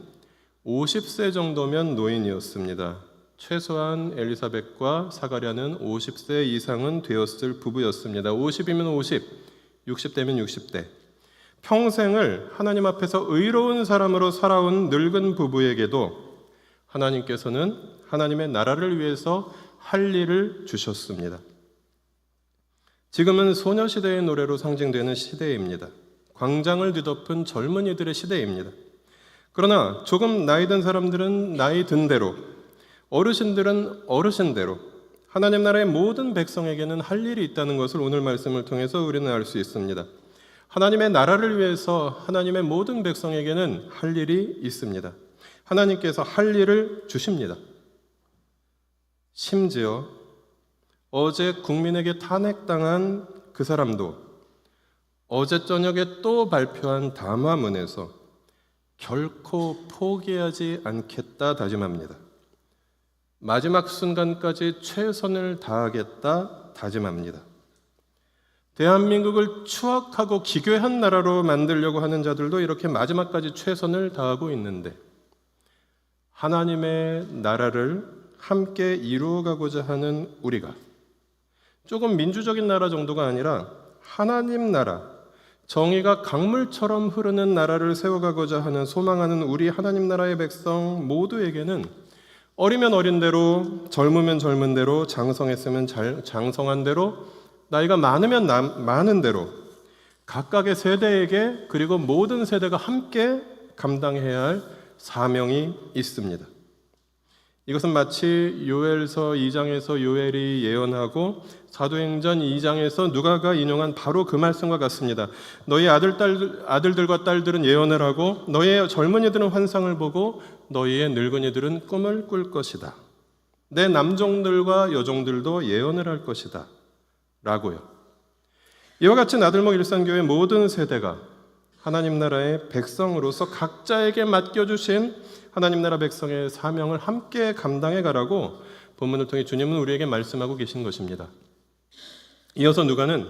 50세 정도면 노인이었습니다. 최소한 엘리사벳과 사가랴는 50세 이상은 되었을 부부였습니다. 50이면 50, 60대면 60대. 평생을 하나님 앞에서 의로운 사람으로 살아온 늙은 부부에게도 하나님께서는 하나님의 나라를 위해서 할 일을 주셨습니다. 지금은 소녀시대의 노래로 상징되는 시대입니다. 광장을 뒤덮은 젊은이들의 시대입니다. 그러나 조금 나이 든 사람들은 나이 든 대로, 어르신들은 어르신대로 하나님 나라의 모든 백성에게는 할 일이 있다는 것을 오늘 말씀을 통해서 우리는 알 수 있습니다. 하나님의 나라를 위해서 하나님의 모든 백성에게는 할 일이 있습니다. 하나님께서 할 일을 주십니다. 심지어 어제 국민에게 탄핵당한 그 사람도 어제 저녁에 또 발표한 담화문에서 결코 포기하지 않겠다 다짐합니다. 마지막 순간까지 최선을 다하겠다 다짐합니다. 대한민국을 추악하고 기괴한 나라로 만들려고 하는 자들도 이렇게 마지막까지 최선을 다하고 있는데 하나님의 나라를 함께 이루어가고자 하는 우리가 조금 민주적인 나라 정도가 아니라 하나님 나라, 정의가 강물처럼 흐르는 나라를 세워가고자 하는 소망하는 우리 하나님 나라의 백성 모두에게는 어리면 어린 대로, 젊으면 젊은 대로, 장성했으면 장성한 대로, 나이가 많으면 많은 대로 각각의 세대에게 그리고 모든 세대가 함께 감당해야 할 사명이 있습니다. 이것은 마치 요엘서 2장에서 요엘이 예언하고 사도행전 2장에서 누가가 인용한 바로 그 말씀과 같습니다. 너희 아들들과 딸들은 예언을 하고 너희의 젊은이들은 환상을 보고 너희의 늙은이들은 꿈을 꿀 것이다. 내 남종들과 여종들도 예언을 할 것이다. 라고요. 이와 같이 나들목 일산교회 모든 세대가 하나님 나라의 백성으로서 각자에게 맡겨주신 하나님 나라 백성의 사명을 함께 감당해 가라고 본문을 통해 주님은 우리에게 말씀하고 계신 것입니다. 이어서 누가는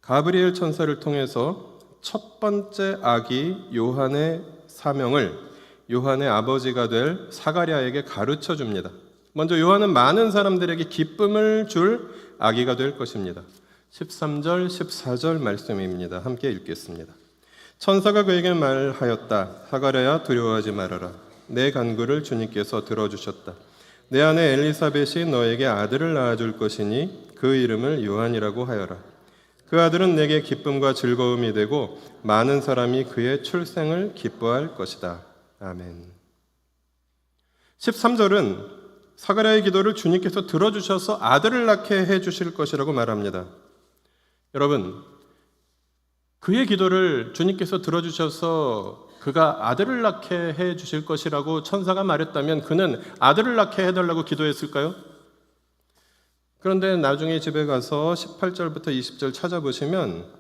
가브리엘 천사를 통해서 첫 번째 아기 요한의 사명을 요한의 아버지가 될 사가랴에게 가르쳐 줍니다. 먼저 요한은 많은 사람들에게 기쁨을 줄 아기가 될 것입니다. 13절, 14절 말씀입니다. 함께 읽겠습니다. 천사가 그에게 말하였다. 사가랴야 두려워하지 말아라. 내 간구를 주님께서 들어주셨다. 내 아내 엘리사벳이 너에게 아들을 낳아줄 것이니 그 이름을 요한이라고 하여라. 그 아들은 내게 기쁨과 즐거움이 되고 많은 사람이 그의 출생을 기뻐할 것이다. 아멘. 13절은 사가랴의 기도를 주님께서 들어주셔서 아들을 낳게 해주실 것이라고 말합니다. 여러분, 그의 기도를 주님께서 들어주셔서 그가 아들을 낳게 해주실 것이라고 천사가 말했다면 그는 아들을 낳게 해달라고 기도했을까요? 그런데 나중에 집에 가서 18절부터 20절 찾아보시면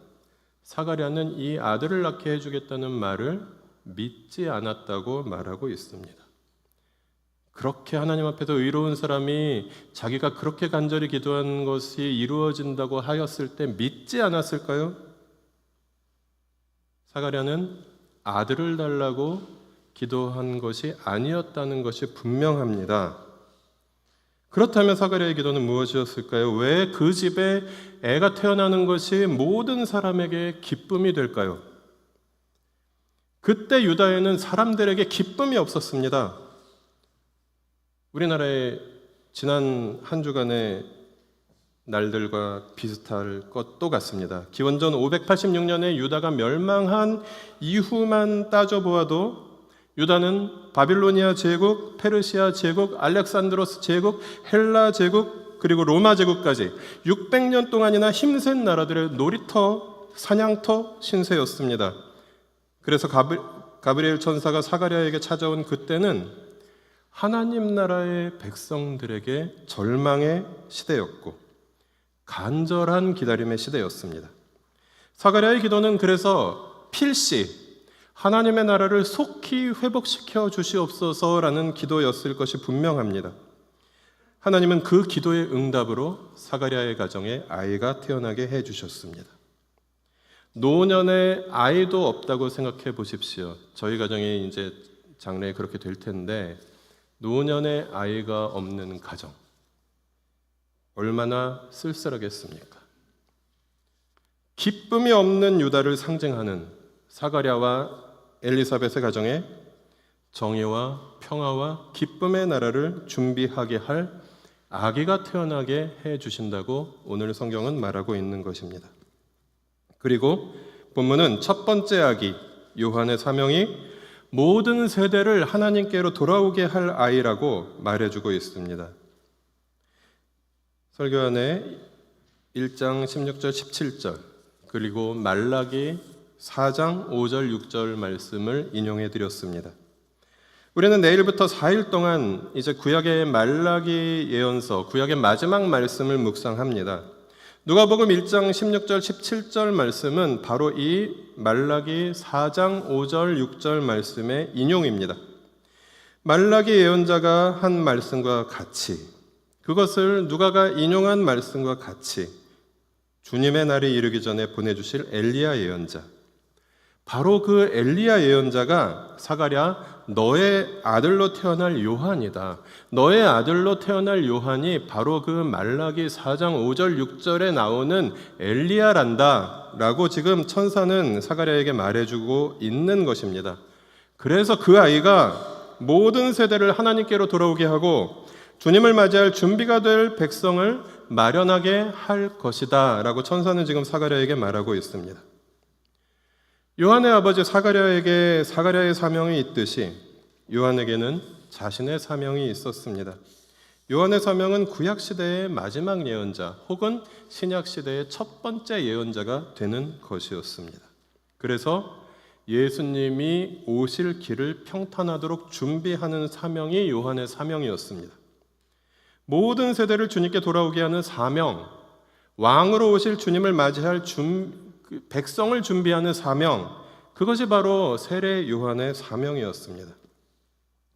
사가랴는 이 아들을 낳게 해주겠다는 말을 믿지 않았다고 말하고 있습니다. 그렇게 하나님 앞에서 의로운 사람이 자기가 그렇게 간절히 기도한 것이 이루어진다고 하였을 때 믿지 않았을까요? 사가랴는 아들을 달라고 기도한 것이 아니었다는 것이 분명합니다. 그렇다면 사가랴의 기도는 무엇이었을까요? 왜 그 집에 애가 태어나는 것이 모든 사람에게 기쁨이 될까요? 그때 유다에는 사람들에게 기쁨이 없었습니다. 우리나라의 지난 한 주간의 날들과 비슷할 것도 같습니다. 기원전 586년에 유다가 멸망한 이후만 따져보아도 유다는 바빌로니아 제국, 페르시아 제국, 알렉산드로스 제국, 헬라 제국, 그리고 로마 제국까지 600년 동안이나 힘센 나라들의 놀이터, 사냥터 신세였습니다. 그래서 가브리엘 천사가 사가랴에게 찾아온 그때는 하나님 나라의 백성들에게 절망의 시대였고 간절한 기다림의 시대였습니다. 사가랴의 기도는 그래서 필시 하나님의 나라를 속히 회복시켜 주시옵소서라는 기도였을 것이 분명합니다. 하나님은 그 기도의 응답으로 사가랴의 가정에 아이가 태어나게 해주셨습니다. 노년에 아이도 없다고 생각해 보십시오. 저희 가정에 이제 장래에 그렇게 될 텐데 노년에 아이가 없는 가정 얼마나 쓸쓸하겠습니까? 기쁨이 없는 유다를 상징하는 사가랴와 엘리사벳의 가정에 정의와 평화와 기쁨의 나라를 준비하게 할 아기가 태어나게 해 주신다고 오늘 성경은 말하고 있는 것입니다. 그리고 본문은 첫 번째 아기 요한의 사명이 모든 세대를 하나님께로 돌아오게 할 아이라고 말해주고 있습니다. 설교 안에 1장 16절 17절 그리고 말라기 4장 5절 6절 말씀을 인용해 드렸습니다. 우리는 내일부터 4일 동안 이제 구약의 말라기 예언서, 구약의 마지막 말씀을 묵상합니다. 누가복음 1장 16절 17절 말씀은 바로 이 말라기 4장 5절 6절 말씀의 인용입니다. 말라기 예언자가 한 말씀과 같이 그것을 누가가 인용한 말씀과 같이 주님의 날이 이르기 전에 보내주실 엘리야 예언자, 바로 그 엘리야 예언자가 사가랴 너의 아들로 태어날 요한이다. 너의 아들로 태어날 요한이 바로 그 말라기 4장 5절 6절에 나오는 엘리야란다 라고 지금 천사는 사가랴에게 말해주고 있는 것입니다. 그래서 그 아이가 모든 세대를 하나님께로 돌아오게 하고 주님을 맞이할 준비가 될 백성을 마련하게 할 것이다 라고 천사는 지금 사가랴에게 말하고 있습니다. 요한의 아버지 사가랴에게 사가랴의 사명이 있듯이 요한에게는 자신의 사명이 있었습니다. 요한의 사명은 구약시대의 마지막 예언자 혹은 신약시대의 첫 번째 예언자가 되는 것이었습니다. 그래서 예수님이 오실 길을 평탄하도록 준비하는 사명이 요한의 사명이었습니다. 모든 세대를 주님께 돌아오게 하는 사명, 왕으로 오실 주님을 맞이할 백성을 준비하는 사명, 그것이 바로 세례 요한의 사명이었습니다.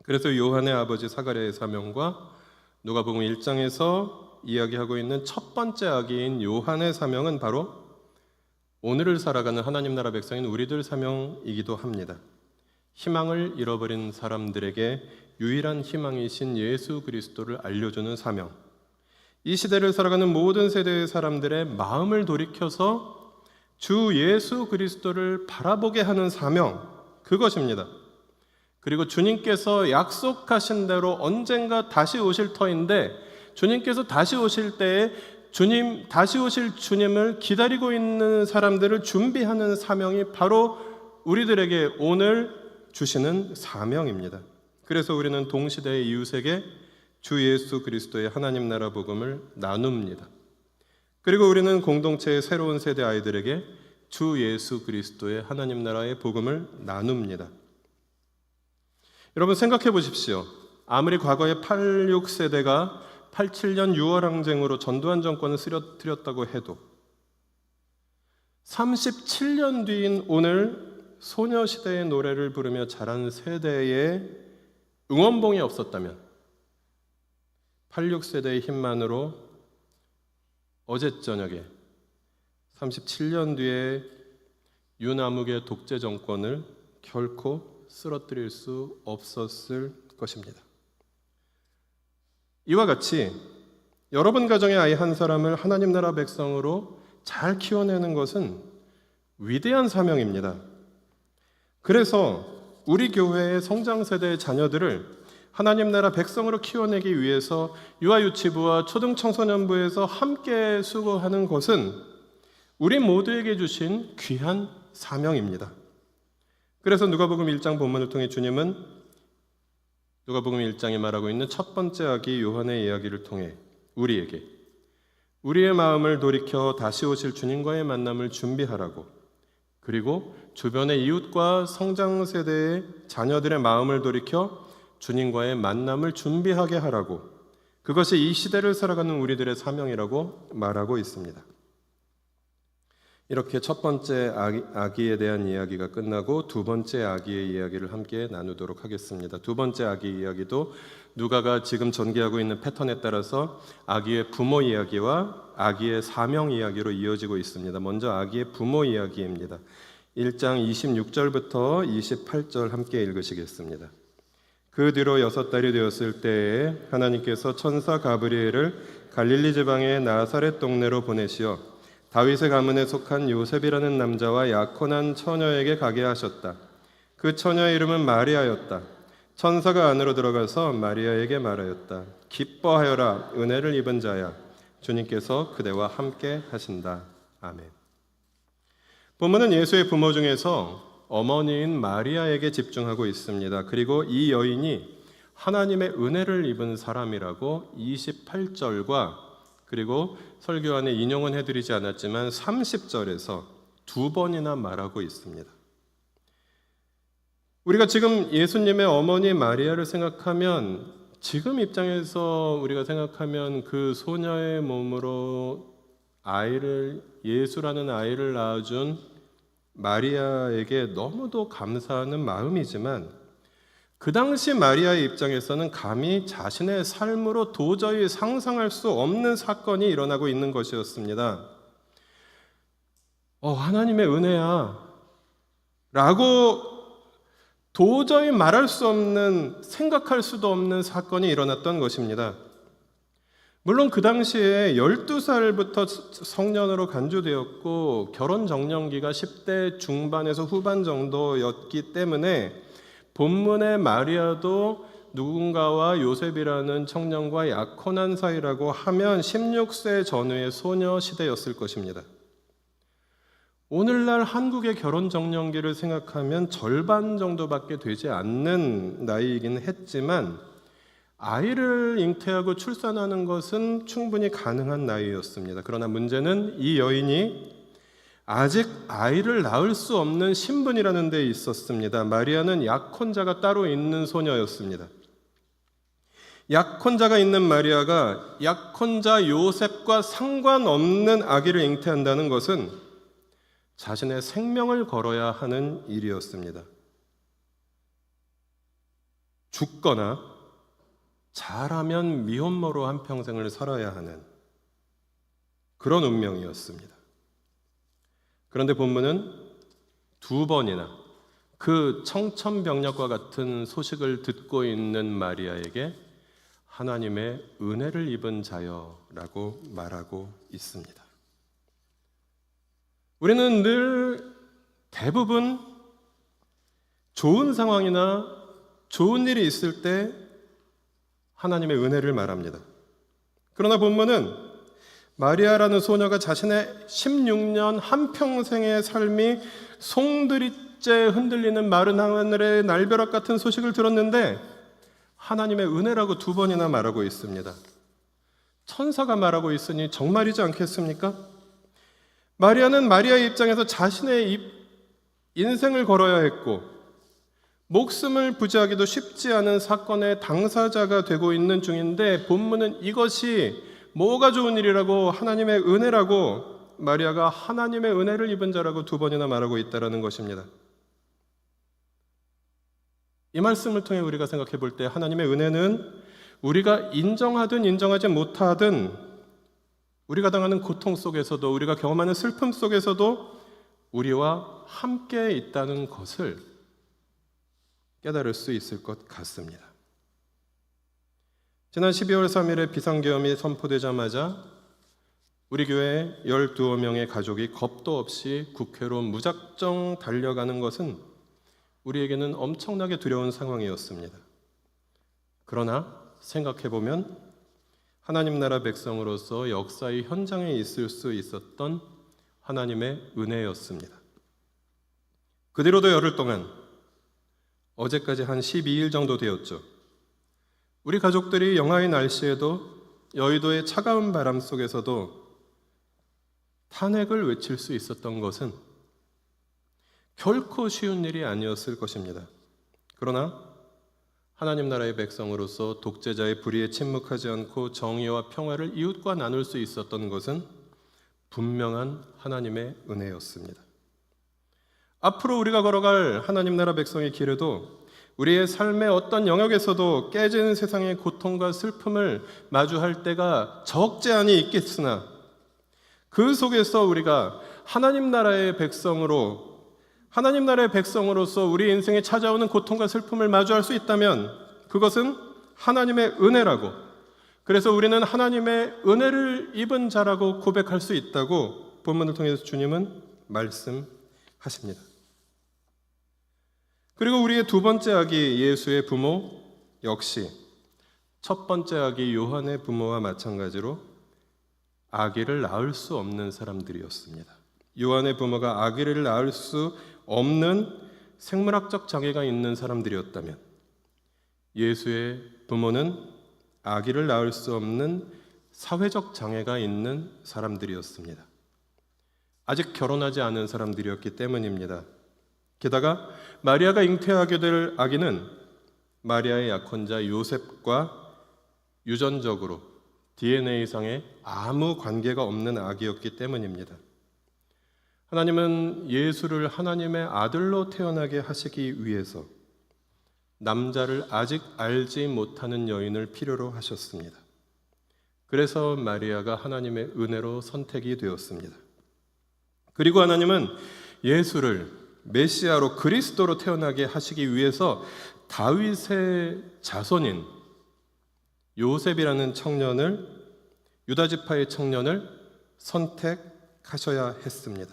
그래서 요한의 아버지 사가랴의 사명과 누가복음 1장에서 이야기하고 있는 첫 번째 아기인 요한의 사명은 바로 오늘을 살아가는 하나님 나라 백성인 우리들 사명이기도 합니다. 희망을 잃어버린 사람들에게 유일한 희망이신 예수 그리스도를 알려주는 사명, 이 시대를 살아가는 모든 세대의 사람들의 마음을 돌이켜서 주 예수 그리스도를 바라보게 하는 사명, 그것입니다. 그리고 주님께서 약속하신 대로 언젠가 다시 오실 터인데 주님께서 다시 오실 때에 다시 오실 주님을 기다리고 있는 사람들을 준비하는 사명이 바로 우리들에게 오늘 주시는 사명입니다. 그래서 우리는 동시대의 이웃에게 주 예수 그리스도의 하나님 나라 복음을 나눕니다. 그리고 우리는 공동체의 새로운 세대 아이들에게 주 예수 그리스도의 하나님 나라의 복음을 나눕니다. 여러분 생각해 보십시오. 아무리 과거의 86세대가 87년 6월 항쟁으로 전두환 정권을 쓰러뜨렸다고 해도 37년 뒤인 오늘 소녀시대의 노래를 부르며 자란 세대에 응원봉이 없었다면, 86세대의 힘만으로 어제 저녁에 37년 뒤에 윤아묵의 독재 정권을 결코 쓰러뜨릴 수 없었을 것입니다. 이와 같이 여러분 가정의 아이 한 사람을 하나님 나라 백성으로 잘 키워내는 것은 위대한 사명입니다. 그래서 우리 교회의 성장 세대의 자녀들을 하나님 나라 백성으로 키워내기 위해서 유아유치부와 초등청소년부에서 함께 수고하는 것은 우리 모두에게 주신 귀한 사명입니다. 그래서 누가복음 1장 본문을 통해 주님은 누가복음 1장이 말하고 있는 첫 번째 아기 요한의 이야기를 통해 우리에게 우리의 마음을 돌이켜 다시 오실 주님과의 만남을 준비하라고, 그리고 주변의 이웃과 성장 세대의 자녀들의 마음을 돌이켜 주님과의 만남을 준비하게 하라고, 그것이 이 시대를 살아가는 우리들의 사명이라고 말하고 있습니다. 이렇게 첫 번째 아기에 대한 이야기가 끝나고 두 번째 아기의 이야기를 함께 나누도록 하겠습니다. 두 번째 아기 이야기도 누가가 지금 전개하고 있는 패턴에 따라서 아기의 부모 이야기와 아기의 사명 이야기로 이어지고 있습니다. 먼저 아기의 부모 이야기입니다. 1장 26절부터 28절 함께 읽으시겠습니다. 그 뒤로 6달이 되었을 때에 하나님께서 천사 가브리엘을 갈릴리 지방의 나사렛 동네로 보내시어 다윗의 가문에 속한 요셉이라는 남자와 약혼한 처녀에게 가게 하셨다. 그 처녀의 이름은 마리아였다. 천사가 안으로 들어가서 마리아에게 말하였다. 기뻐하여라, 은혜를 입은 자야. 주님께서 그대와 함께 하신다. 아멘. 본문은 예수의 부모 중에서 어머니인 마리아에게 집중하고 있습니다. 그리고 이 여인이 하나님의 은혜를 입은 사람이라고 28절과 그리고 설교 안에 인용은 해드리지 않았지만 30절에서 두 번이나 말하고 있습니다. 우리가 지금 예수님의 어머니 마리아를 생각하면, 지금 입장에서 우리가 생각하면 그 소녀의 몸으로 예수라는 아이를 낳아준 마리아에게 너무도 감사하는 마음이지만, 그 당시 마리아의 입장에서는 감히 자신의 삶으로 도저히 상상할 수 없는 사건이 일어나고 있는 것이었습니다. 하나님의 은혜야 라고 도저히 말할 수 없는, 생각할 수도 없는 사건이 일어났던 것입니다. 물론 그 당시에 12살부터 성년으로 간주되었고 결혼 정년기가 10대 중반에서 후반 정도였기 때문에 본문의 마리아도 누군가와 요셉이라는 청년과 약혼한 사이라고 하면 16세 전후의 소녀 시대였을 것입니다. 오늘날 한국의 결혼 정년기를 생각하면 절반 정도밖에 되지 않는 나이이긴 했지만 아이를 잉태하고 출산하는 것은 충분히 가능한 나이였습니다. 그러나 문제는 이 여인이 아직 아이를 낳을 수 없는 신분이라는 데 있었습니다. 마리아는 약혼자가 따로 있는 소녀였습니다. 약혼자가 있는 마리아가 약혼자 요셉과 상관없는 아기를 잉태한다는 것은 자신의 생명을 걸어야 하는 일이었습니다. 죽거나 잘하면 미혼모로 한평생을 살아야 하는 그런 운명이었습니다. 그런데 본문은 두 번이나 그 청천벽력과 같은 소식을 듣고 있는 마리아에게 하나님의 은혜를 입은 자여라고 말하고 있습니다. 우리는 늘 대부분 좋은 상황이나 좋은 일이 있을 때 하나님의 은혜를 말합니다. 그러나 본문은 마리아라는 소녀가 자신의 16년 한평생의 삶이 송두리째 흔들리는 마른 하늘의 날벼락 같은 소식을 들었는데 하나님의 은혜라고 두 번이나 말하고 있습니다. 천사가 말하고 있으니 정말이지 않겠습니까? 마리아는 마리아의 입장에서 자신의 인생을 걸어야 했고 목숨을 부지하기도 쉽지 않은 사건의 당사자가 되고 있는 중인데 본문은 이것이 뭐가 좋은 일이라고, 하나님의 은혜라고, 마리아가 하나님의 은혜를 입은 자라고 두 번이나 말하고 있다는 것입니다. 이 말씀을 통해 우리가 생각해 볼 때 하나님의 은혜는 우리가 인정하든 인정하지 못하든 우리가 당하는 고통 속에서도 우리가 경험하는 슬픔 속에서도 우리와 함께 있다는 것을 깨달을 수 있을 것 같습니다. 지난 12월 3일에 비상계엄이 선포되자마자 우리 교회 12명의 가족이 겁도 없이 국회로 무작정 달려가는 것은 우리에게는 엄청나게 두려운 상황이었습니다. 그러나 생각해보면 하나님 나라 백성으로서 역사의 현장에 있을 수 있었던 하나님의 은혜였습니다. 그 뒤로도 열흘 동안, 어제까지 한 12일 정도 되었죠. 우리 가족들이 영하의 날씨에도 여의도의 차가운 바람 속에서도 탄핵을 외칠 수 있었던 것은 결코 쉬운 일이 아니었을 것입니다. 그러나 하나님 나라의 백성으로서 독재자의 불의에 침묵하지 않고 정의와 평화를 이웃과 나눌 수 있었던 것은 분명한 하나님의 은혜였습니다. 앞으로 우리가 걸어갈 하나님 나라 백성의 길에도 우리의 삶의 어떤 영역에서도 깨지는 세상의 고통과 슬픔을 마주할 때가 적지 않이 있겠으나 그 속에서 우리가 하나님 나라의 백성으로서 우리 인생에 찾아오는 고통과 슬픔을 마주할 수 있다면 그것은 하나님의 은혜라고, 그래서 우리는 하나님의 은혜를 입은 자라고 고백할 수 있다고 본문을 통해서 주님은 말씀하십니다. 그리고 우리의 두 번째 아기 예수의 부모 역시 첫 번째 아기 요한의 부모와 마찬가지로 아기를 낳을 수 없는 사람들이었습니다. 요한의 부모가 아기를 낳을 수 없는 생물학적 장애가 있는 사람들이었다면 예수의 부모는 아기를 낳을 수 없는 사회적 장애가 있는 사람들이었습니다. 아직 결혼하지 않은 사람들이었기 때문입니다. 게다가 마리아가 잉태하게 될 아기는 마리아의 약혼자 요셉과 유전적으로 DNA상에 아무 관계가 없는 아기였기 때문입니다. 하나님은 예수를 하나님의 아들로 태어나게 하시기 위해서 남자를 아직 알지 못하는 여인을 필요로 하셨습니다. 그래서 마리아가 하나님의 은혜로 선택이 되었습니다. 그리고 하나님은 예수를 메시아로 그리스도로 태어나게 하시기 위해서 다윗의 자손인 요셉이라는 청년을, 유다 지파의 청년을 선택하셔야 했습니다.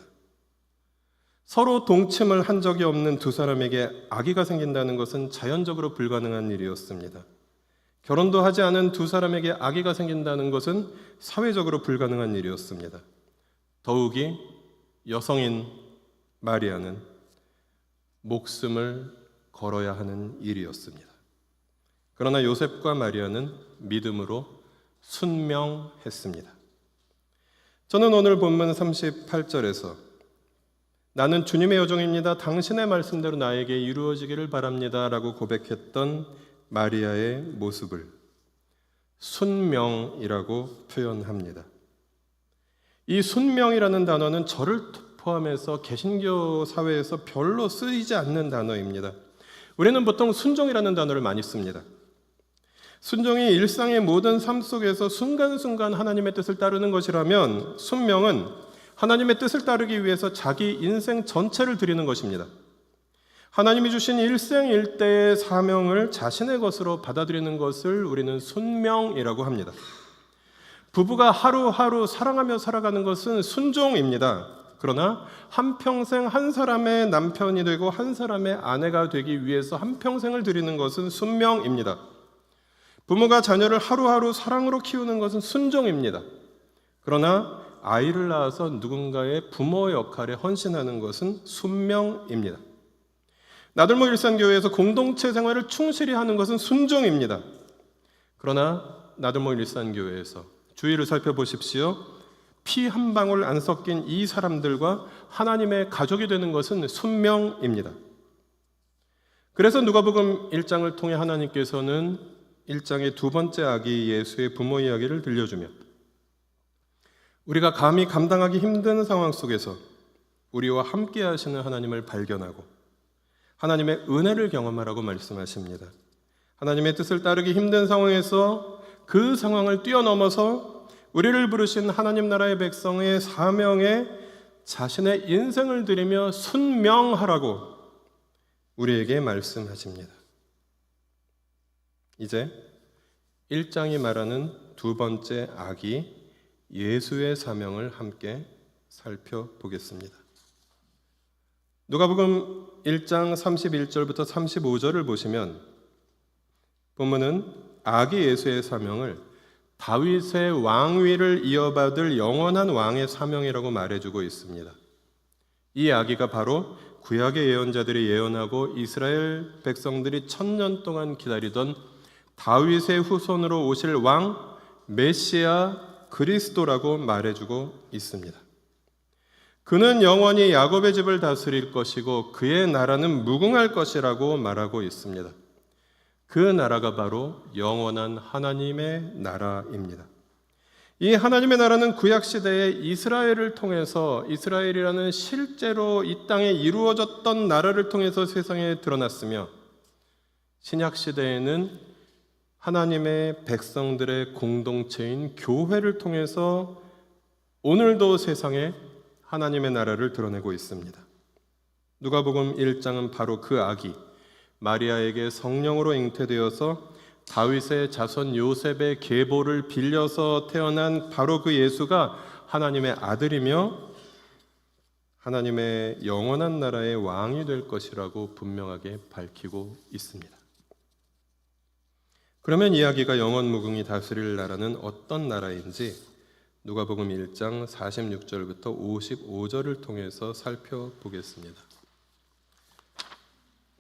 서로 동침을 한 적이 없는 두 사람에게 아기가 생긴다는 것은 자연적으로 불가능한 일이었습니다. 결혼도 하지 않은 두 사람에게 아기가 생긴다는 것은 사회적으로 불가능한 일이었습니다. 더욱이 여성인 마리아는 목숨을 걸어야 하는 일이었습니다. 그러나 요셉과 마리아는 믿음으로 순명했습니다. 저는 오늘 본문 38절에서 나는 주님의 여종입니다. 당신의 말씀대로 나에게 이루어지기를 바랍니다. 라고 고백했던 마리아의 모습을 순명이라고 표현합니다. 이 순명이라는 단어는 저를 포함해서 개신교 사회에서 별로 쓰이지 않는 단어입니다. 우리는 보통 순종이라는 단어를 많이 씁니다. 순종이 일상의 모든 삶 속에서 순간순간 하나님의 뜻을 따르는 것이라면 순명은 하나님의 뜻을 따르기 위해서 자기 인생 전체를 드리는 것입니다. 하나님이 주신 일생일대의 사명을 자신의 것으로 받아들이는 것을 우리는 순명이라고 합니다. 부부가 하루하루 사랑하며 살아가는 것은 순종입니다. 그러나 한평생 한 사람의 남편이 되고 한 사람의 아내가 되기 위해서 한평생을 드리는 것은 순명입니다. 부모가 자녀를 하루하루 사랑으로 키우는 것은 순종입니다. 그러나 아이를 낳아서 누군가의 부모 역할에 헌신하는 것은 순명입니다. 나들모 일산교회에서 공동체 생활을 충실히 하는 것은 순종입니다. 그러나 나들모 일산교회에서 주위를 살펴보십시오. 피 한 방울 안 섞인 이 사람들과 하나님의 가족이 되는 것은 순명입니다. 그래서 누가복음 1장을 통해 하나님께서는 1장의 두 번째 아기 예수의 부모 이야기를 들려주며 우리가 감히 감당하기 힘든 상황 속에서 우리와 함께 하시는 하나님을 발견하고 하나님의 은혜를 경험하라고 말씀하십니다. 하나님의 뜻을 따르기 힘든 상황에서 그 상황을 뛰어넘어서 우리를 부르신 하나님 나라의 백성의 사명에 자신의 인생을 드리며 순명하라고 우리에게 말씀하십니다. 이제 1장이 말하는 두 번째 악이 예수의 사명을 함께 살펴보겠습니다. 누가복음 1장 31절부터 35절을 보시면 본문은 악이 예수의 사명을 다윗의 왕위를 이어받을 영원한 왕의 사명이라고 말해주고 있습니다. 이 아기가 바로 구약의 예언자들이 예언하고 이스라엘 백성들이 1000년 동안 기다리던 다윗의 후손으로 오실 왕 메시아 그리스도라고 말해주고 있습니다. 그는 영원히 야곱의 집을 다스릴 것이고 그의 나라는 무궁할 것이라고 말하고 있습니다. 그 나라가 바로 영원한 하나님의 나라입니다. 이 하나님의 나라는 구약시대에 이스라엘을 통해서, 이스라엘이라는 실제로 이 땅에 이루어졌던 나라를 통해서 세상에 드러났으며, 신약시대에는 하나님의 백성들의 공동체인 교회를 통해서 오늘도 세상에 하나님의 나라를 드러내고 있습니다. 누가복음 1장은 바로 그 아기 마리아에게 성령으로 잉태되어서 다윗의 자손 요셉의 계보를 빌려서 태어난 바로 그 예수가 하나님의 아들이며 하나님의 영원한 나라의 왕이 될 것이라고 분명하게 밝히고 있습니다. 그러면 이야기가 영원무궁히 다스릴 나라는 어떤 나라인지 누가복음 1장 46절부터 55절을 통해서 살펴보겠습니다.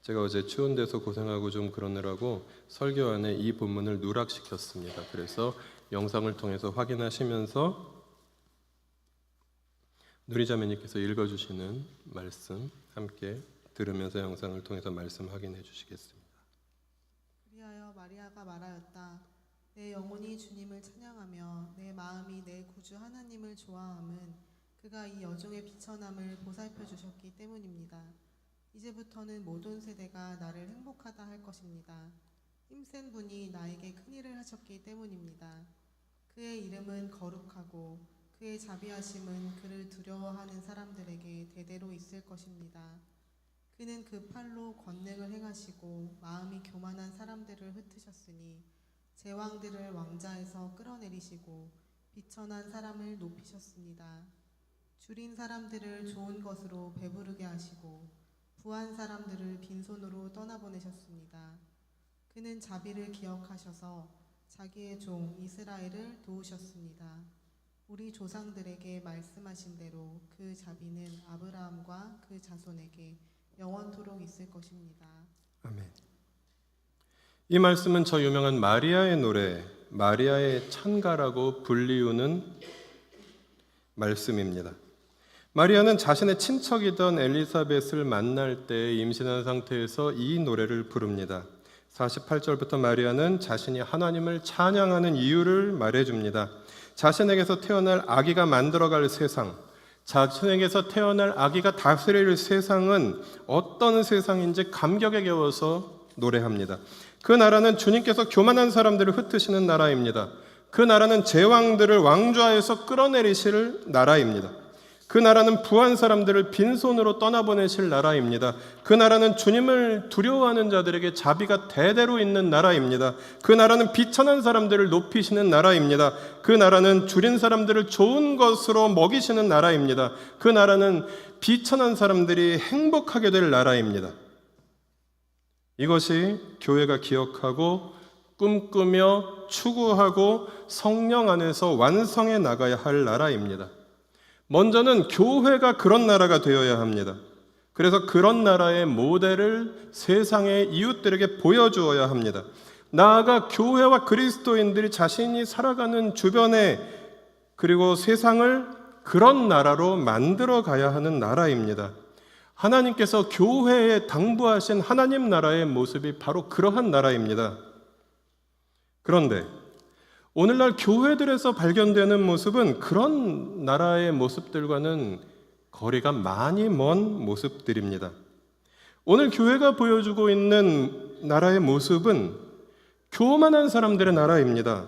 제가 어제 추운 데서 고생하고 좀 그러느라고 설교 안에 이 본문을 누락시켰습니다. 그래서 영상을 통해서 확인하시면서 누리자매님께서 읽어주시는 말씀 함께 들으면서 영상을 통해서 말씀 확인해 주시겠습니다. 그리하여 마리아가 말하였다. 내 영혼이 주님을 찬양하며 내 마음이 내 구주 하나님을 좋아함은 그가 이 여종의 비천함을 보살펴 주셨기 때문입니다. 이제부터는 모든 세대가 나를 행복하다 할 것입니다. 힘센 분이 나에게 큰일을 하셨기 때문입니다. 그의 이름은 거룩하고 그의 자비하심은 그를 두려워하는 사람들에게 대대로 있을 것입니다. 그는 그 팔로 권능을 행하시고 마음이 교만한 사람들을 흩으셨으니 제왕들을 왕자에서 끌어내리시고 비천한 사람을 높이셨습니다. 줄인 사람들을 좋은 것으로 배부르게 하시고 부한 사람들을 빈손으로 떠나보내셨습니다. 그는 자비를 기억하셔서 자기의 종 이스라엘을 도우셨습니다. 우리 조상들에게 말씀하신 대로 그 자비는 아브라함과 그 자손에게 영원토록 있을 것입니다. 아멘. 이 말씀은 저 유명한 마리아의 노래, 마리아의 찬가라고 불리우는 말씀입니다. 마리아는 자신의 친척이던 엘리사벳을 만날 때 임신한 상태에서 이 노래를 부릅니다. 48절부터 마리아는 자신이 하나님을 찬양하는 이유를 말해줍니다. 자신에게서 태어날 아기가 만들어갈 세상, 자신에게서 태어날 아기가 다스릴 세상은 어떤 세상인지 감격에 겨워서 노래합니다. 그 나라는 주님께서 교만한 사람들을 흩으시는 나라입니다. 그 나라는 제왕들을 왕좌에서 끌어내리실 나라입니다. 그 나라는 부한 사람들을 빈손으로 떠나보내실 나라입니다. 그 나라는 주님을 두려워하는 자들에게 자비가 대대로 있는 나라입니다. 그 나라는 비천한 사람들을 높이시는 나라입니다. 그 나라는 줄인 사람들을 좋은 것으로 먹이시는 나라입니다. 그 나라는 비천한 사람들이 행복하게 될 나라입니다. 이것이 교회가 기억하고 꿈꾸며 추구하고 성령 안에서 완성해 나가야 할 나라입니다. 먼저는 교회가 그런 나라가 되어야 합니다. 그래서 그런 나라의 모델을 세상의 이웃들에게 보여주어야 합니다. 나아가 교회와 그리스도인들이 자신이 살아가는 주변에 그리고 세상을 그런 나라로 만들어 가야 하는 나라입니다. 하나님께서 교회에 당부하신 하나님 나라의 모습이 바로 그러한 나라입니다. 그런데 오늘날 교회들에서 발견되는 모습은 그런 나라의 모습들과는 거리가 많이 먼 모습들입니다. 오늘 교회가 보여주고 있는 나라의 모습은 교만한 사람들의 나라입니다.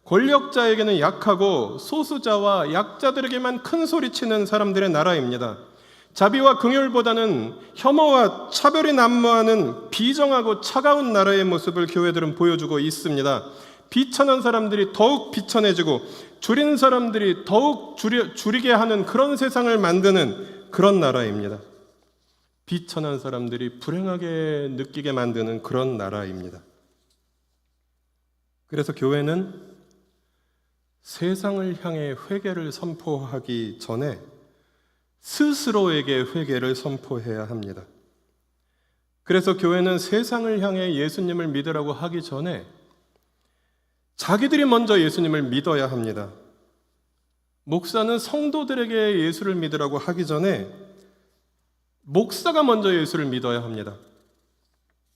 권력자에게는 약하고 소수자와 약자들에게만 큰 소리치는 사람들의 나라입니다. 자비와 긍휼보다는 혐오와 차별이 난무하는 비정하고 차가운 나라의 모습을 교회들은 보여주고 있습니다. 비천한 사람들이 더욱 비천해지고 줄인 사람들이 더욱 줄이게 하는 그런 세상을 만드는 그런 나라입니다. 비천한 사람들이 불행하게 느끼게 만드는 그런 나라입니다. 그래서 교회는 세상을 향해 회개를 선포하기 전에 스스로에게 회개를 선포해야 합니다. 그래서 교회는 세상을 향해 예수님을 믿으라고 하기 전에 자기들이 먼저 예수님을 믿어야 합니다. 목사는 성도들에게 예수를 믿으라고 하기 전에 목사가 먼저 예수를 믿어야 합니다.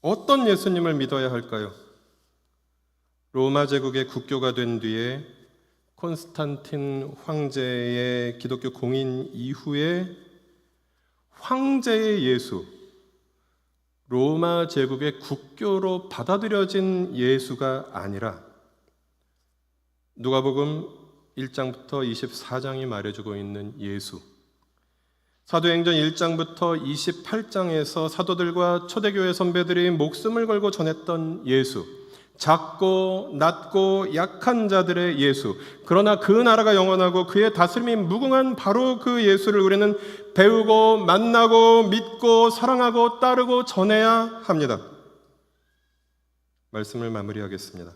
어떤 예수님을 믿어야 할까요? 로마 제국의 국교가 된 뒤에 콘스탄틴 황제의 기독교 공인 이후에 황제의 예수, 로마 제국의 국교로 받아들여진 예수가 아니라 누가복음 1장부터 24장이 말해주고 있는 예수, 사도행전 1장부터 28장에서 사도들과 초대교회 선배들이 목숨을 걸고 전했던 예수, 작고 낮고 약한 자들의 예수, 그러나 그 나라가 영원하고 그의 다스림이 무궁한 바로 그 예수를 우리는 배우고 만나고 믿고 사랑하고 따르고 전해야 합니다. 말씀을 마무리하겠습니다.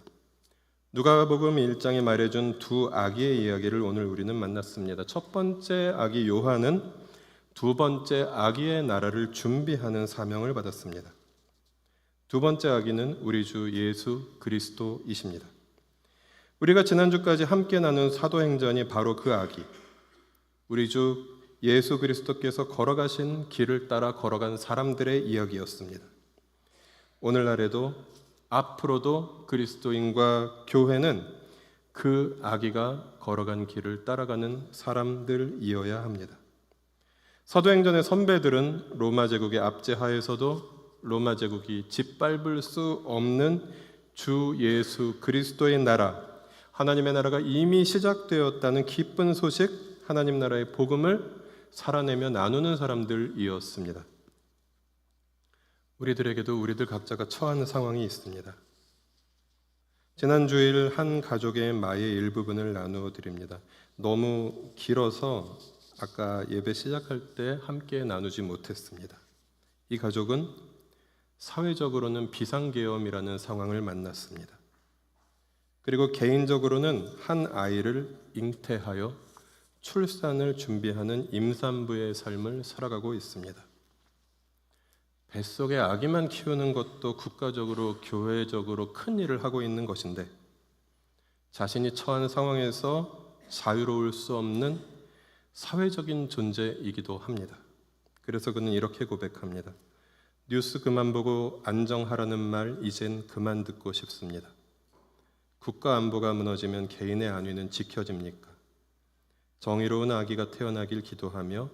누가복음 1장에 말해준 두 아기의 이야기를 오늘 우리는 만났습니다. 첫 번째 아기 요한은 두 번째 아기의 나라를 준비하는 사명을 받았습니다. 두 번째 아기는 우리 주 예수 그리스도이십니다. 우리가 지난주까지 함께 나눈 사도행전이 바로 그 아기, 우리 주 예수 그리스도께서 걸어가신 길을 따라 걸어간 사람들의 이야기였습니다. 오늘날에도 앞으로도 그리스도인과 교회는 그 아기가 걸어간 길을 따라가는 사람들이어야 합니다. 사도행전의 선배들은 로마 제국의 압제하에서도 로마 제국이 짓밟을 수 없는 주 예수 그리스도의 나라, 하나님의 나라가 이미 시작되었다는 기쁜 소식, 하나님 나라의 복음을 살아내며 나누는 사람들이었습니다. 우리들에게도 우리들 각자가 처한 상황이 있습니다. 지난 주일 한 가족의 마의 일부분을 나누어 드립니다. 너무 길어서 아까 예배 시작할 때 함께 나누지 못했습니다. 이 가족은 사회적으로는 비상계엄이라는 상황을 만났습니다. 그리고 개인적으로는 한 아이를 잉태하여 출산을 준비하는 임산부의 삶을 살아가고 있습니다. 뱃속에 아기만 키우는 것도 국가적으로 교회적으로 큰 일을 하고 있는 것인데 자신이 처한 상황에서 자유로울 수 없는 사회적인 존재이기도 합니다. 그래서 그는 이렇게 고백합니다. 뉴스 그만 보고 안정하라는 말 이젠 그만 듣고 싶습니다. 국가 안보가 무너지면 개인의 안위는 지켜집니까? 정의로운 아기가 태어나길 기도하며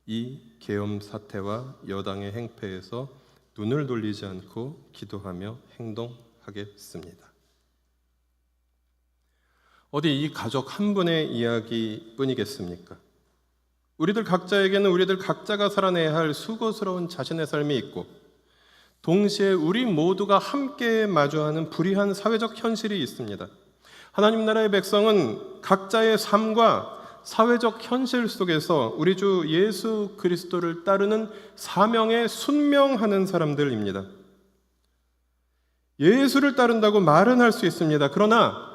이 계엄 사태와 여당의 행패에서 눈을 돌리지 않고 기도하며 행동하겠습니다. 어디 이 가족 한 분의 이야기뿐이겠습니까? 우리들 각자에게는 우리들 각자가 살아내야 할 수고스러운 자신의 삶이 있고 동시에 우리 모두가 함께 마주하는 불의한 사회적 현실이 있습니다. 하나님 나라의 백성은 각자의 삶과 사회적 현실 속에서 우리 주 예수 그리스도를 따르는 사명에 순명하는 사람들입니다. 예수를 따른다고 말은 할 수 있습니다. 그러나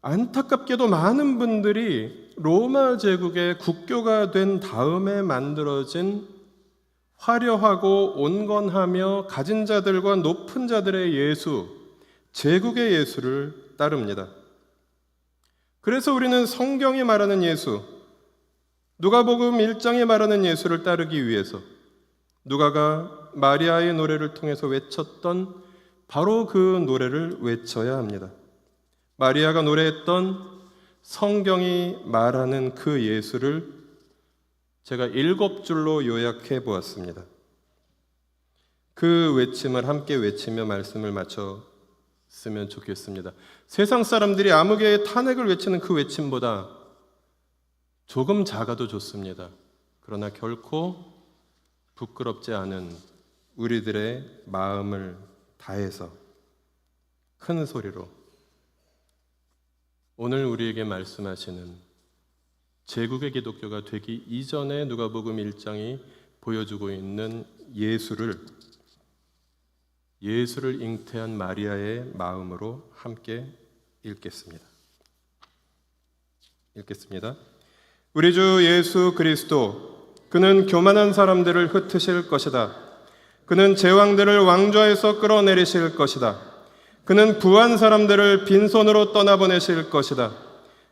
안타깝게도 많은 분들이 로마 제국의 국교가 된 다음에 만들어진 화려하고 온건하며 가진 자들과 높은 자들의 예수, 제국의 예수를 따릅니다. 그래서 우리는 성경이 말하는 예수, 누가복음 1장에 말하는 예수를 따르기 위해서 누가가 마리아의 노래를 통해서 외쳤던 바로 그 노래를 외쳐야 합니다. 마리아가 노래했던 성경이 말하는 그 예수를 제가 7줄로 요약해 보았습니다. 그 외침을 함께 외치며 말씀을 마쳐 있으면 좋겠습니다. 세상 사람들이 아무개의 탄핵을 외치는 그 외침보다 조금 작아도 좋습니다. 그러나 결코 부끄럽지 않은 우리들의 마음을 다해서 큰 소리로 오늘 우리에게 말씀하시는 제국의 기독교가 되기 이전에 누가복음 1장이 보여주고 있는 예수를 잉태한 마리아의 마음으로 함께 읽겠습니다. 우리 주 예수 그리스도, 그는 교만한 사람들을 흩으실 것이다. 그는 제왕들을 왕좌에서 끌어내리실 것이다. 그는 부한 사람들을 빈손으로 떠나보내실 것이다.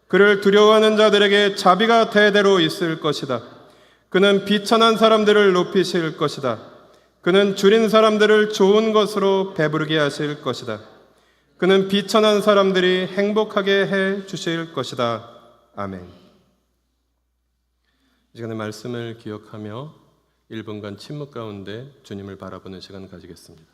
그를 두려워하는 자들에게 자비가 대대로 있을 것이다. 그는 비천한 사람들을 높이실 것이다. 그는 줄인 사람들을 좋은 것으로 배부르게 하실 것이다. 그는 비천한 사람들이 행복하게 해 주실 것이다. 아멘. 이 시간에 말씀을 기억하며 1분간 침묵 가운데 주님을 바라보는 시간 가지겠습니다.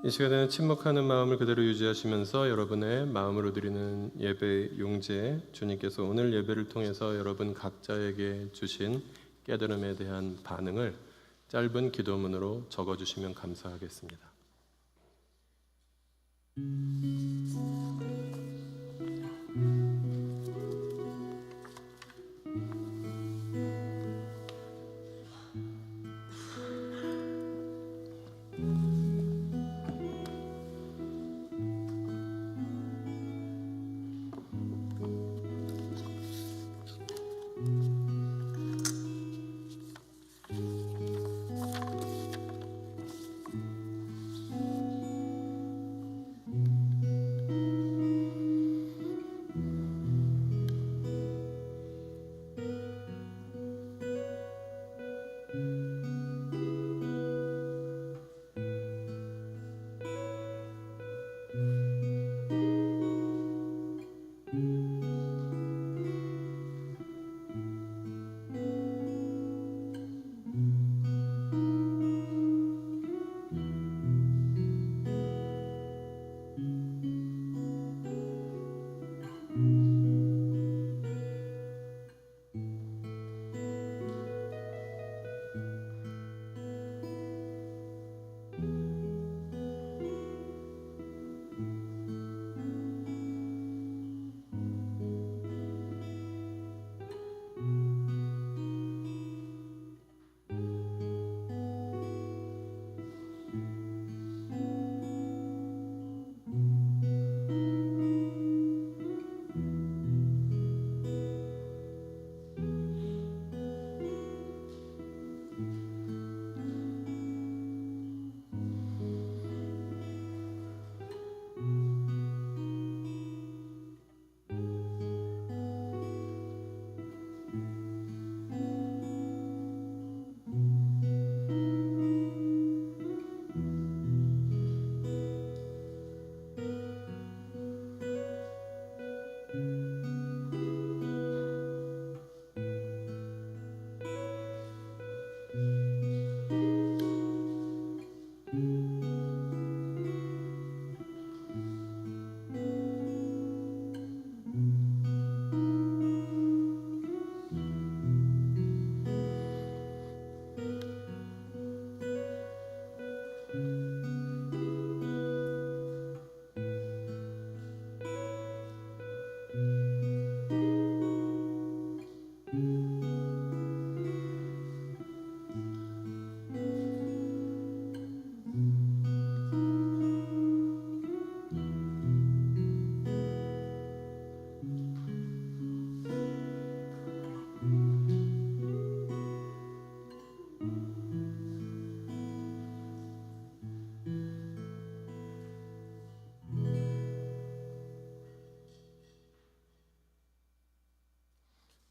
이 시간에는 침묵하는 마음을 그대로 유지하시면서 여러분의 마음으로 드리는 예배 용지에 주님께서 오늘 예배를 통해서 여러분 각자에게 주신 깨달음에 대한 반응을 짧은 기도문으로 적어주시면 감사하겠습니다.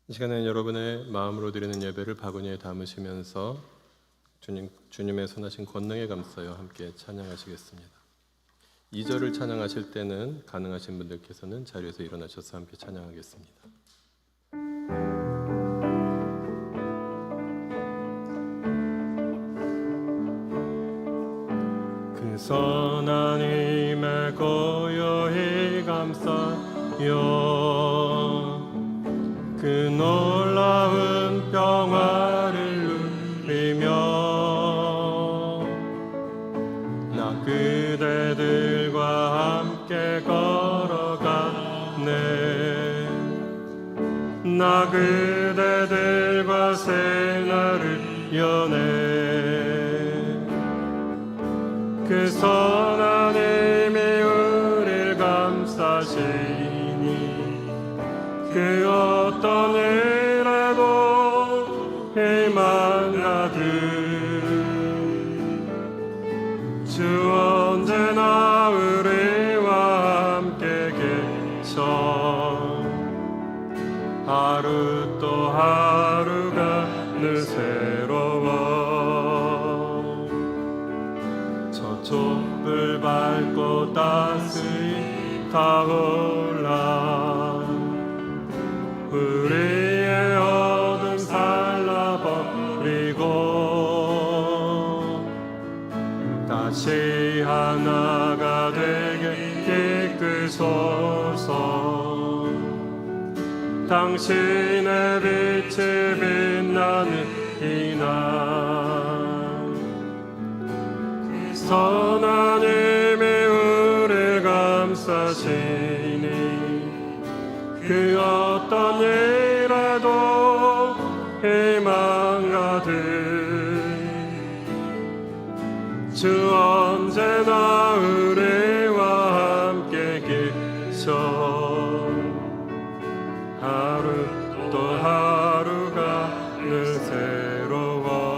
이 시간에는 여러분의 마음으로 드리는 예배를 바구니에 담으시면서 주님의 선하신 권능에 감사여 함께 찬양하시겠습니다. 2절을 찬양하실 때는 가능하신 분들께서는 자리에서 일어나셔서 함께 찬양하겠습니다. 그 선한 힘에 고요히 감사여 그 놀라운 평화를 누리며 나 그대들과 함께 걸어가네 나 그대들과 새날을 여네 그 선한 힘이 우릴 감싸시니 그 어떤 일에도 희망하듯 주 언제나 우리와 함께 계셔 하루 또 하루가 늘 새로워 저 촛불 밝고 따스히 타올라 우리의 어둠 살라버리고 다시 하나가 되게 이끌소서 당신의 빛이 빛나는 이날 그 선한 힘이 우리를 감싸시니 그 어떤 일에도 희망하듯 주 언제나 우리와 함께 계셔 하루 또 하루가 늘 새로워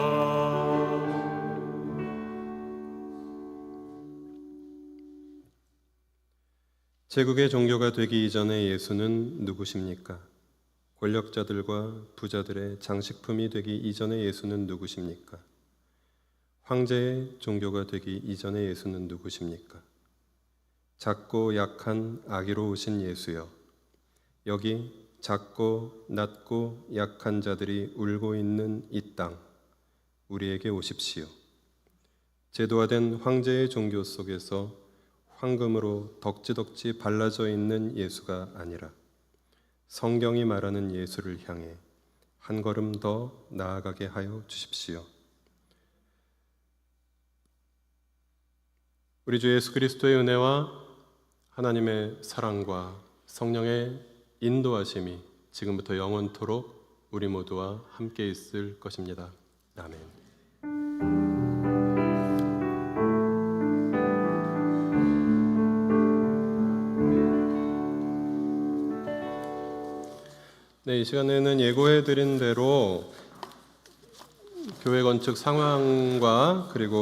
제국의 종교가 되기 이전에 예수는 누구십니까? 권력자들과 부자들의 장식품이 되기 이전에 예수는 누구십니까? 황제의 종교가 되기 이전에 예수는 누구십니까? 작고 약한 아기로 오신 예수여, 여기 작고 낮고 약한 자들이 울고 있는 이 땅, 우리에게 오십시오. 제도화된 황제의 종교 속에서 황금으로 덕지덕지 발라져 있는 예수가 아니라 성경이 말하는 예수를 향해 한 걸음 더 나아가게 하여 주십시오. 우리 주 예수 그리스도의 은혜와 하나님의 사랑과 성령의 인도하심이 지금부터 영원토록 우리 모두와 함께 있을 것입니다. 아멘. 네, 이 시간에는 예고해드린 대로 교회 건축 상황과 그리고